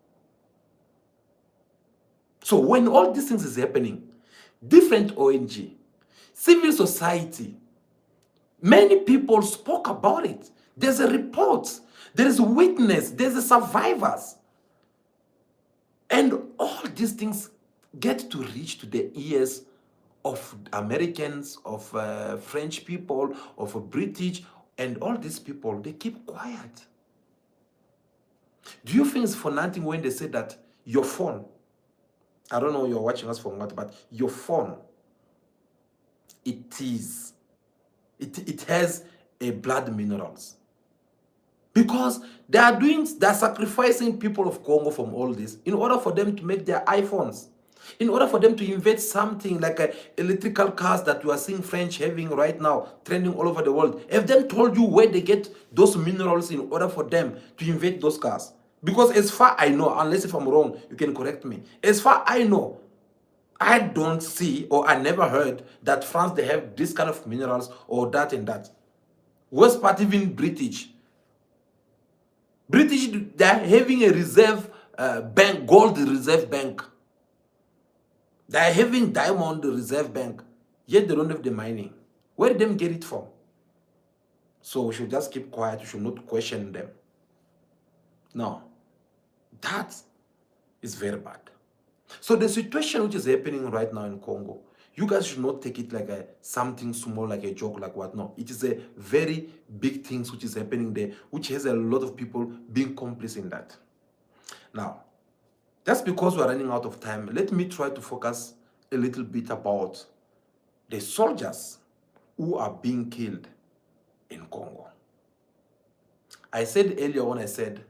So when all these things is happening, different ONG, civil society, many people spoke about it. There's a report, there is a witness, there's a survivors. And all these things get to reach to the ears of Americans, of French people, of British, and all these people, they keep quiet. Do you think it's for nothing when they say that your phone, I don't know you're watching us from what, but your phone, it has a blood minerals? Because they're sacrificing people of Congo from all this in order for them to make their iPhones, in order for them to invent something like electrical cars that you are seeing French having right now, trending all over the world. Have them told you where they get those minerals in order for them to invent those cars? Because as far I know, unless if I'm wrong, you can correct me. As far I know, I don't see, or I never heard that France, they have this kind of minerals or that and that. Worst part, even British, they're having a reserve bank, gold reserve bank. They're having diamond reserve bank, yet they don't have the mining. Where did them get it from? So we should just keep quiet. We should not question them. No, that is very bad. So the situation which is happening right now in Congo, you guys should not take it like something small, like a joke, like what. No, it is a very big thing which is happening there, which has a lot of people being complicit in that. Now, just because we're running out of time, let me try to focus a little bit about the soldiers who are being killed in Congo. I said earlier when I said,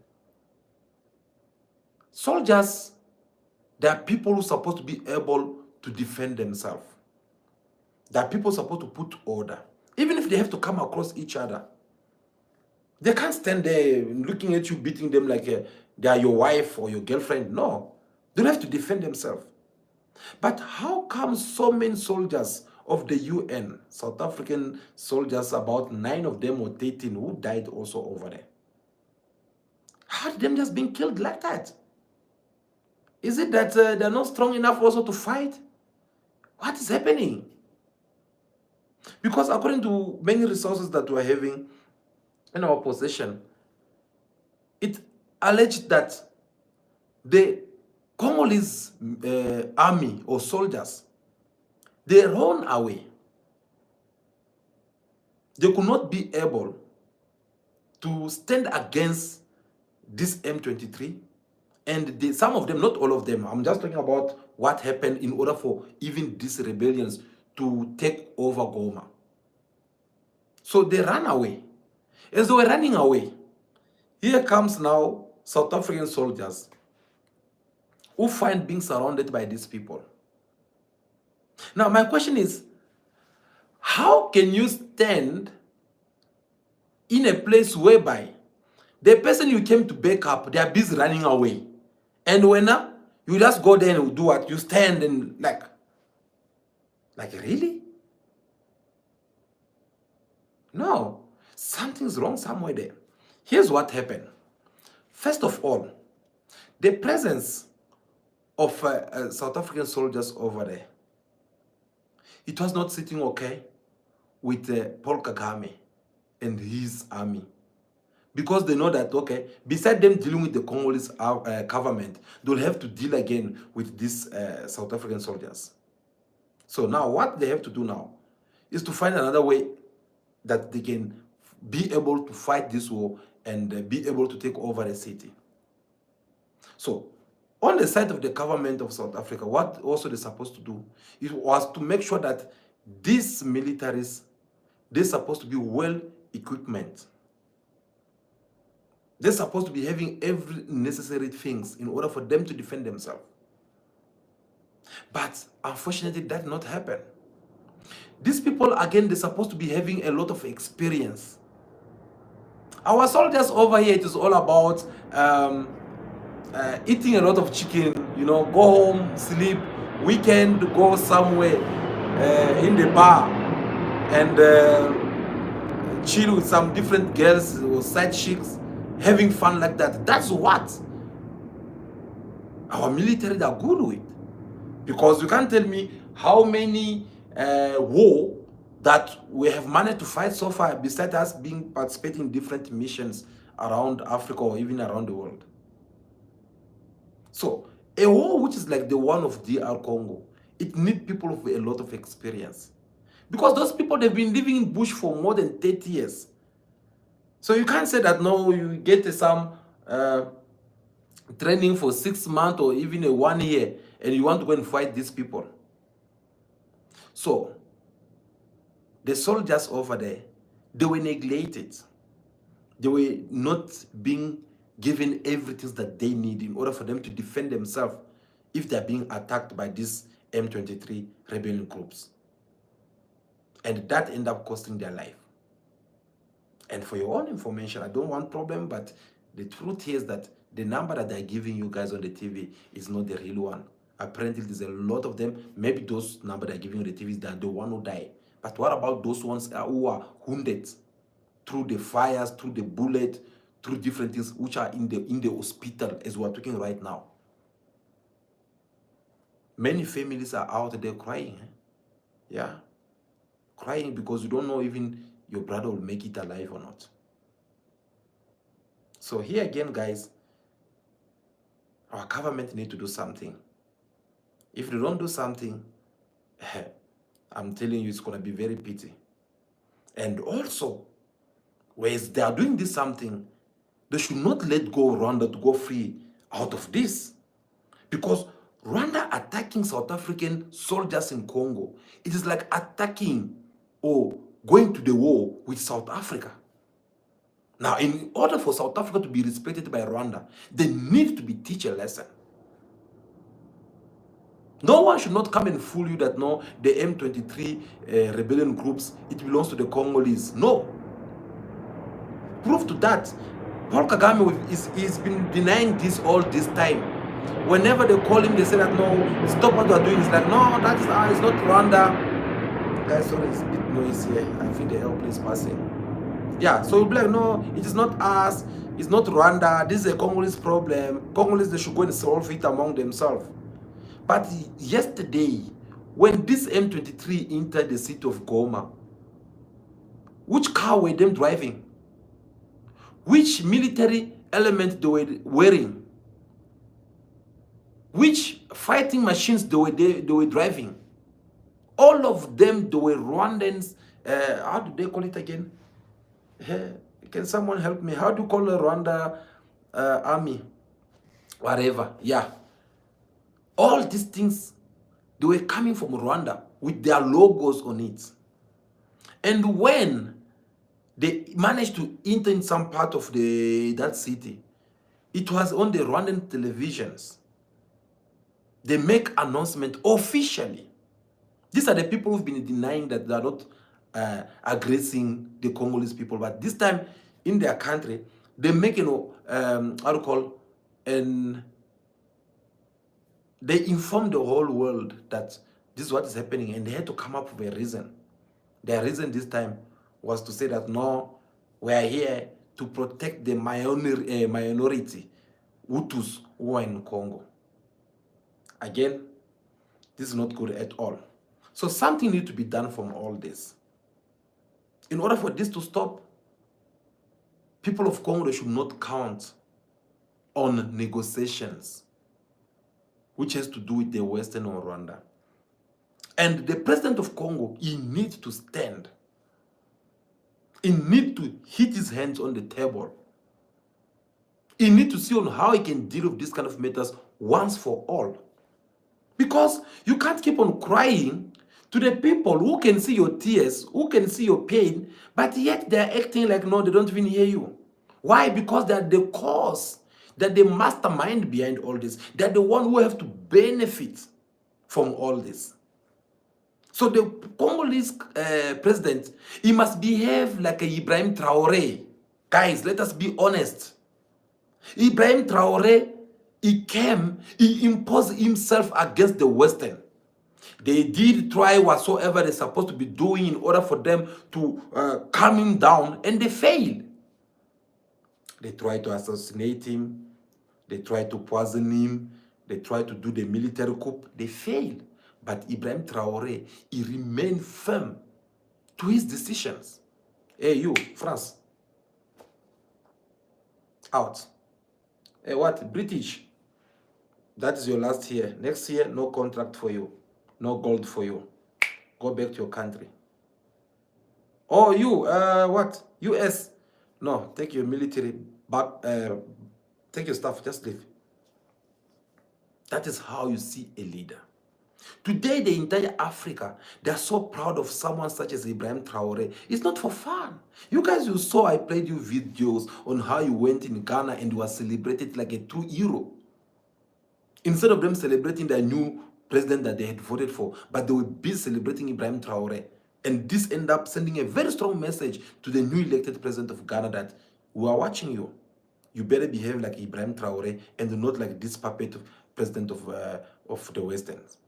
soldiers, they are people who are supposed to be able to defend themselves. They are people supposed to put order. Even if they have to come across each other, they can't stand there looking at you, beating them like they are your wife or your girlfriend. No, they have to defend themselves. But how come so many soldiers of the UN, South African soldiers, about 9 of them or 13, who died also over there? How did them just being killed like that? Is it that they're not strong enough also to fight? What is happening? Because according to many resources that we're having in our possession, it alleged that the Congolese army or soldiers, they run away. They could not be able to stand against this M23. And some of them, not all of them, I'm just talking about what happened in order for even these rebellions to take over Goma. So they ran away. As they were running away, here comes now South African soldiers who find being surrounded by these people. Now, my question is, how can you stand in a place whereby the person you came to back up, they are busy running away? And when you just go there and do what? You stand and like really? No, something's wrong somewhere there. Here's what happened. First of all, the presence of South African soldiers over there, it was not sitting okay with Paul Kagame and his army. Because they know that, okay, beside them dealing with the Congolese government, they'll have to deal again with these South African soldiers. So now what they have to do now is to find another way that they can be able to fight this war and be able to take over the city. So on the side of the government of South Africa, what also they're supposed to do is was to make sure that these militaries, they're supposed to be well equipment. They're supposed to be having every necessary things in order for them to defend themselves. But unfortunately, that did not happen. These people, again, they're supposed to be having a lot of experience. Our soldiers over here, it is all about eating a lot of chicken, you know, go home, sleep, weekend, go somewhere in the bar and chill with some different girls or side chicks, having fun like that. That's what our military are good with. Because you can't tell me how many war that we have managed to fight so far, besides us being participating in different missions around Africa or even around the world. So a war which is like the one of DR Congo, it needs people with a lot of experience. Because those people, they've been living in bush for more than 30 years. So you can't say that, no, you get some training for 6 months or even a 1 year and you want to go and fight these people. So the soldiers over there, they were neglected. They were not being given everything that they need in order for them to defend themselves if they're being attacked by these M23 rebellion groups. And that ended up costing their life. And for your own information, I don't want problem, but the truth is that the number that they're giving you guys on the TV is not the real one. Apparently, there's a lot of them. Maybe those numbers they're giving on the TV is the one who died. But what about those ones who are wounded through the fires, through the bullet, through different things, which are in the hospital as we're talking right now? Many families are out there crying. Yeah. Crying because you don't know even your brother will make it alive or not. So here again, guys, our government need to do something. If they don't do something, I'm telling you, it's going to be very pity. And also, whereas they are doing this something, they should not let go Rwanda to go free out of this. Because Rwanda attacking South African soldiers in Congo, it is like attacking or going to the war with South Africa. Now, in order for South Africa to be respected by Rwanda, they need to be teach a lesson. No one should not come and fool you that, no, the M23 rebellion groups, it belongs to the Congolese. No. Proof to that, Paul Kagame he's been denying this all this time. Whenever they call him, they say that, no, stop what you are doing. It's like, no, that's it's not Rwanda. Guys, sorry, it's a bit noisy here. I think the airplane is passing. Yeah, so you'll be like, no, it is not us. It's not Rwanda. This is a Congolese problem. Congolese, they should go and solve it among themselves. But yesterday, when this M23 entered the city of Goma, which car were them driving? Which military element they were wearing? Which fighting machines they were driving? All of them, they were Rwandans. How do they call it again? Can someone help me? How do you call the Rwanda army? Whatever, yeah. All these things, they were coming from Rwanda with their logos on it. And when they managed to enter in some part of that city, it was on the Rwandan televisions. They make announcement officially. These are the people who've been denying that they are not aggressing the Congolese people. But this time, in their country, they make, they inform the whole world that this is what is happening, and they had to come up with a reason. Their reason this time was to say that, no, we are here to protect the minority Hutus who are in Congo. Again, this is not good at all. So something needs to be done from all this. In order for this to stop, people of Congo should not count on negotiations, which has to do with the Western or Rwanda. And the president of Congo, he needs to stand. He needs to hit his hands on the table. He needs to see on how he can deal with this kind of matters once for all. Because you can't keep on crying to the people who can see your tears, who can see your pain, but yet they're acting like no, they don't even hear you. Why? Because they're the cause, they're the mastermind behind all this. They're the one who have to benefit from all this. So the Congolese president, he must behave like a Ibrahim Traoré. Guys, let us be honest. Ibrahim Traoré, he came, he imposed himself against the Western. They did try whatsoever they're supposed to be doing in order for them to calm him down, and they failed. They tried to assassinate him. They tried to poison him. They tried to do the military coup. They failed. But Ibrahim Traoré, he remained firm to his decisions. Hey, you, France. Out. Hey, what? British. That is your last year. Next year, no contract for you. No gold for you. Go back to your country. Oh, you, what? US. No, take your military back. Take your stuff, just leave. That is how you see a leader. Today, the entire Africa, they are so proud of someone such as Ibrahim Traoré. It's not for fun. You guys, you saw I played you videos on how you went in Ghana and you were celebrated like a true hero. Instead of them celebrating their new president that they had voted for, but they will be celebrating Ibrahim Traoré. And this ended up sending a very strong message to the new elected president of Ghana that we are watching you. You better behave like Ibrahim Traoré and not like this puppet president of the Westerns.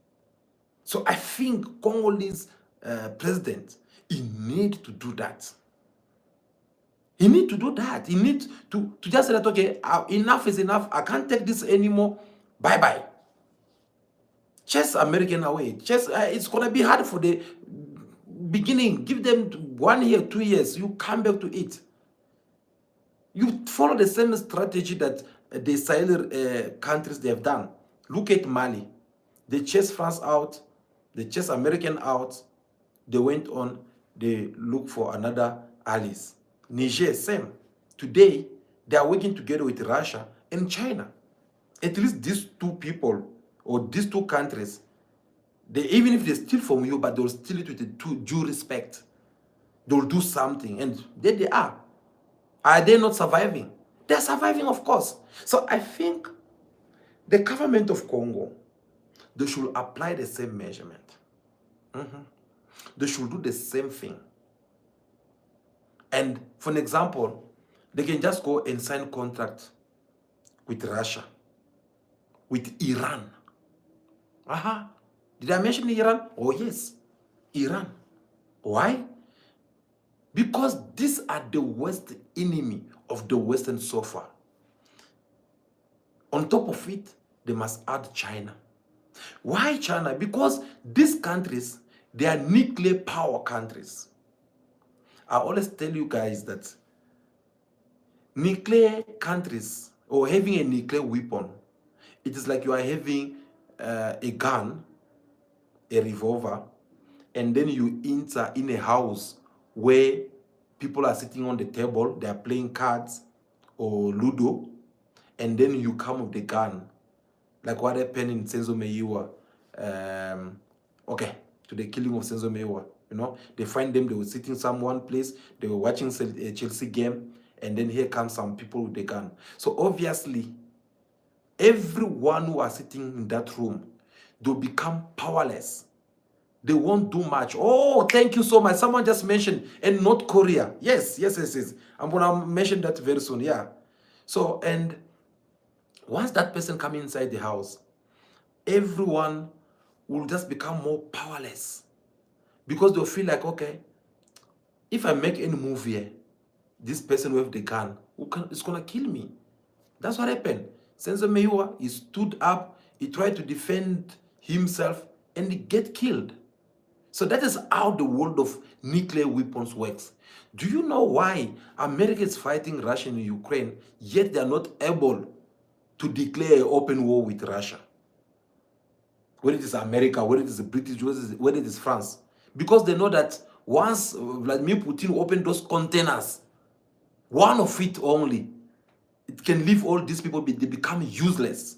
So I think Congolese president, he needs to do that. He needs to do that. He needs to just say that, okay, enough is enough. I can't take this anymore. Bye-bye. Chase American away. Chase, it's going to be hard for the beginning. Give them 1 year, 2 years. You come back to it. You follow the same strategy that the Sahel countries they have done. Look at Mali. They chased France out. They chased American out. They went on. They look for another allies. Niger, same. Today, they are working together with Russia and China. At least these two people or these two countries, they, even if they steal from you, but they'll steal it with due respect. They'll do something, and there they are. Are they not surviving? They're surviving, of course. So I think the government of Congo, they should apply the same measurement. They should do the same thing. And for an example, they can just go and sign contract with Russia, with Iran. Did I mention Iran? Oh yes, Iran. Why? Because these are the worst enemy of the Western so far. On top of it, they must add China. Why China? Because these countries, they are nuclear power countries. I always tell you guys that nuclear countries, or having a nuclear weapon, it is like you are having a gun, a revolver, and then you enter in a house where people are sitting on the table, they are playing cards or Ludo, and then you come with the gun, like what happened in Senzo Meyiwa, to the killing of Senzo Meyiwa. You know, they find them, they were sitting one place, they were watching a Chelsea game, and then here comes some people with the gun. So obviously, everyone who are sitting in that room, they'll become powerless. They won't do much. Oh, thank you so much. Someone just mentioned, and North Korea. Yes. I'm going to mention that very soon, yeah. So, and once that person comes inside the house, everyone will just become more powerless. Because they'll feel like, okay, if I make any move here, this person with the gun is going to kill me. That's what happened. Senzo Meiwa, he stood up, he tried to defend himself, and he get killed. So that is how the world of nuclear weapons works. Do you know why America is fighting Russia in Ukraine, yet they are not able to declare an open war with Russia? Whether it is America, whether it is the British, whether it is France. Because they know that once Vladimir Putin opened those containers, one of it only, it can leave all these people, they become useless.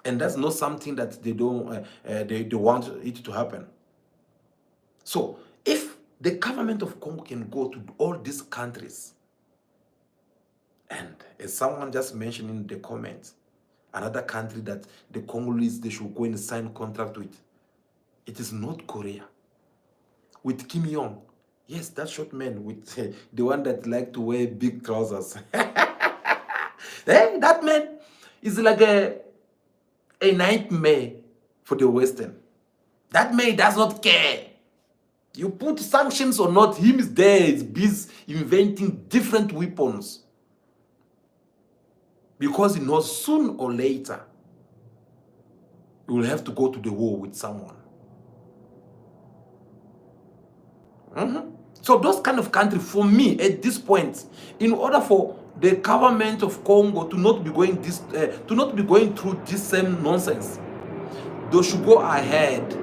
And that's not something that they don't, they want it to happen. So if the government of Congo can go to all these countries, and as someone just mentioned in the comments, another country that the Congolese, they should go and sign contract with, it is North Korea. With Kim Jong. Yes, that short man with the one that like to wear big trousers. Hey, that man is like a nightmare for the Western. That man does not care. You put sanctions or not, him is there, he's busy inventing different weapons. Because he knows soon or later, you will have to go to the war with someone. So those kind of countries, for me, at this point, in order for the government of Congo to not be going through this same nonsense, they should go ahead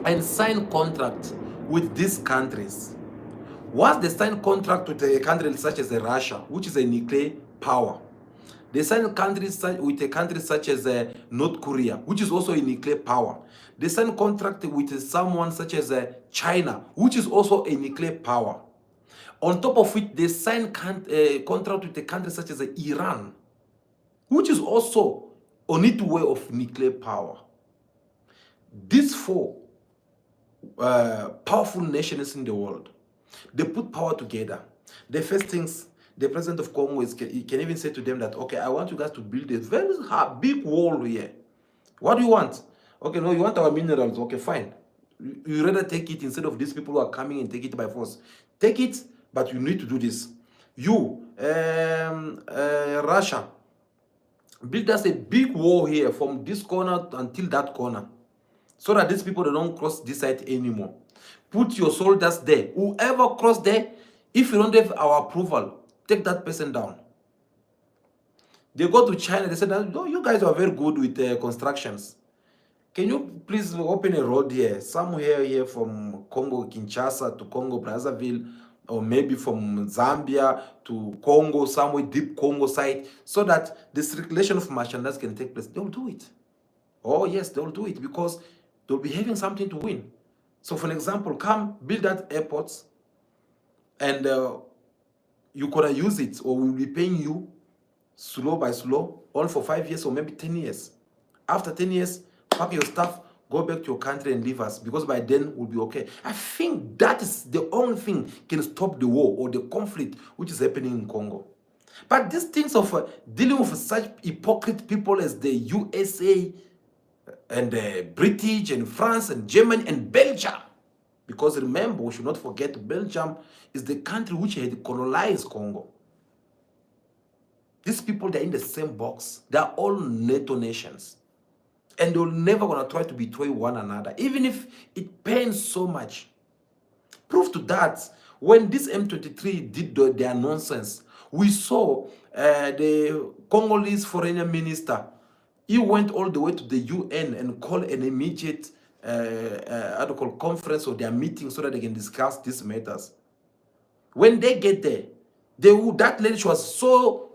and sign contract with these countries. Once they sign contract with a country such as Russia, which is a nuclear power, they sign countries with a country such as North Korea, which is also a nuclear power. They sign contract with someone such as China, which is also a nuclear power. On top of it, they sign contract with a country such as Iran, which is also on its way of nuclear power. These four powerful nations in the world, they put power together. The first things the president of Congo he can even say to them that, okay, I want you guys to build a very big wall here. What do you want? Okay, no, you want our minerals. Okay, fine. You rather take it instead of these people who are coming and take it by force. Take it, but you need to do this. You, Russia, build us a big wall here from this corner until that corner, so that these people, they don't cross this side anymore. Put your soldiers there. Whoever cross there, if you don't have our approval, take that person down. They go to China, they said, no, you guys are very good with constructions. Can you please open a road here, somewhere here from Congo Kinshasa to Congo Brazzaville, or maybe from Zambia to Congo, somewhere deep Congo side, so that the circulation of merchandise can take place? They'll do it. Oh yes, they'll do it, because they'll be having something to win. So for an example, come build that airports, and you could use it, or we'll be paying you slow by slow, all for 5 years or maybe 10 years. After 10 years, pack your stuff, go back to your country and leave us, because by then we'll be okay. I think that is the only thing can stop the war or the conflict which is happening in Congo. But these things of dealing with such hypocrite people as the USA and the British and France and Germany and Belgium, because remember, we should not forget, Belgium is the country which had colonized Congo. These people, they're in the same box. They're all NATO nations. And they're never going to try to betray one another, even if it pains so much. Proof to that, when this M23 did their nonsense, we saw the Congolese foreign minister, he went all the way to the UN and called an immediate conference or their meeting so that they can discuss these matters. When they get there, that lady, she was so,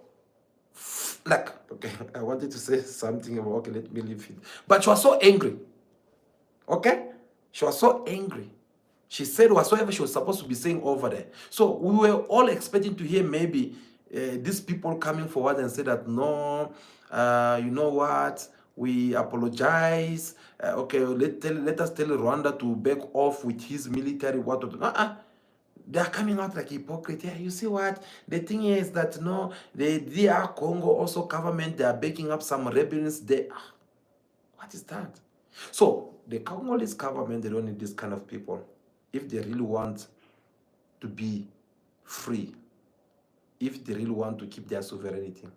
like, okay, I wanted to say something about, okay, let me leave it. But she was so angry. Okay? She was so angry. She said whatsoever she was supposed to be saying over there. So we were all expecting to hear maybe these people coming forward and say that, no, you know what, we apologize. Okay, let us tell Rwanda to back off with his military. They are coming out like hypocrite. Yeah, you see what? The thing is that, no, the DR Congo also government, they are backing up some rebellions there. What is that? So the Congolese government, they don't need this kind of people if they really want to be free. if they really want to keep their sovereignty.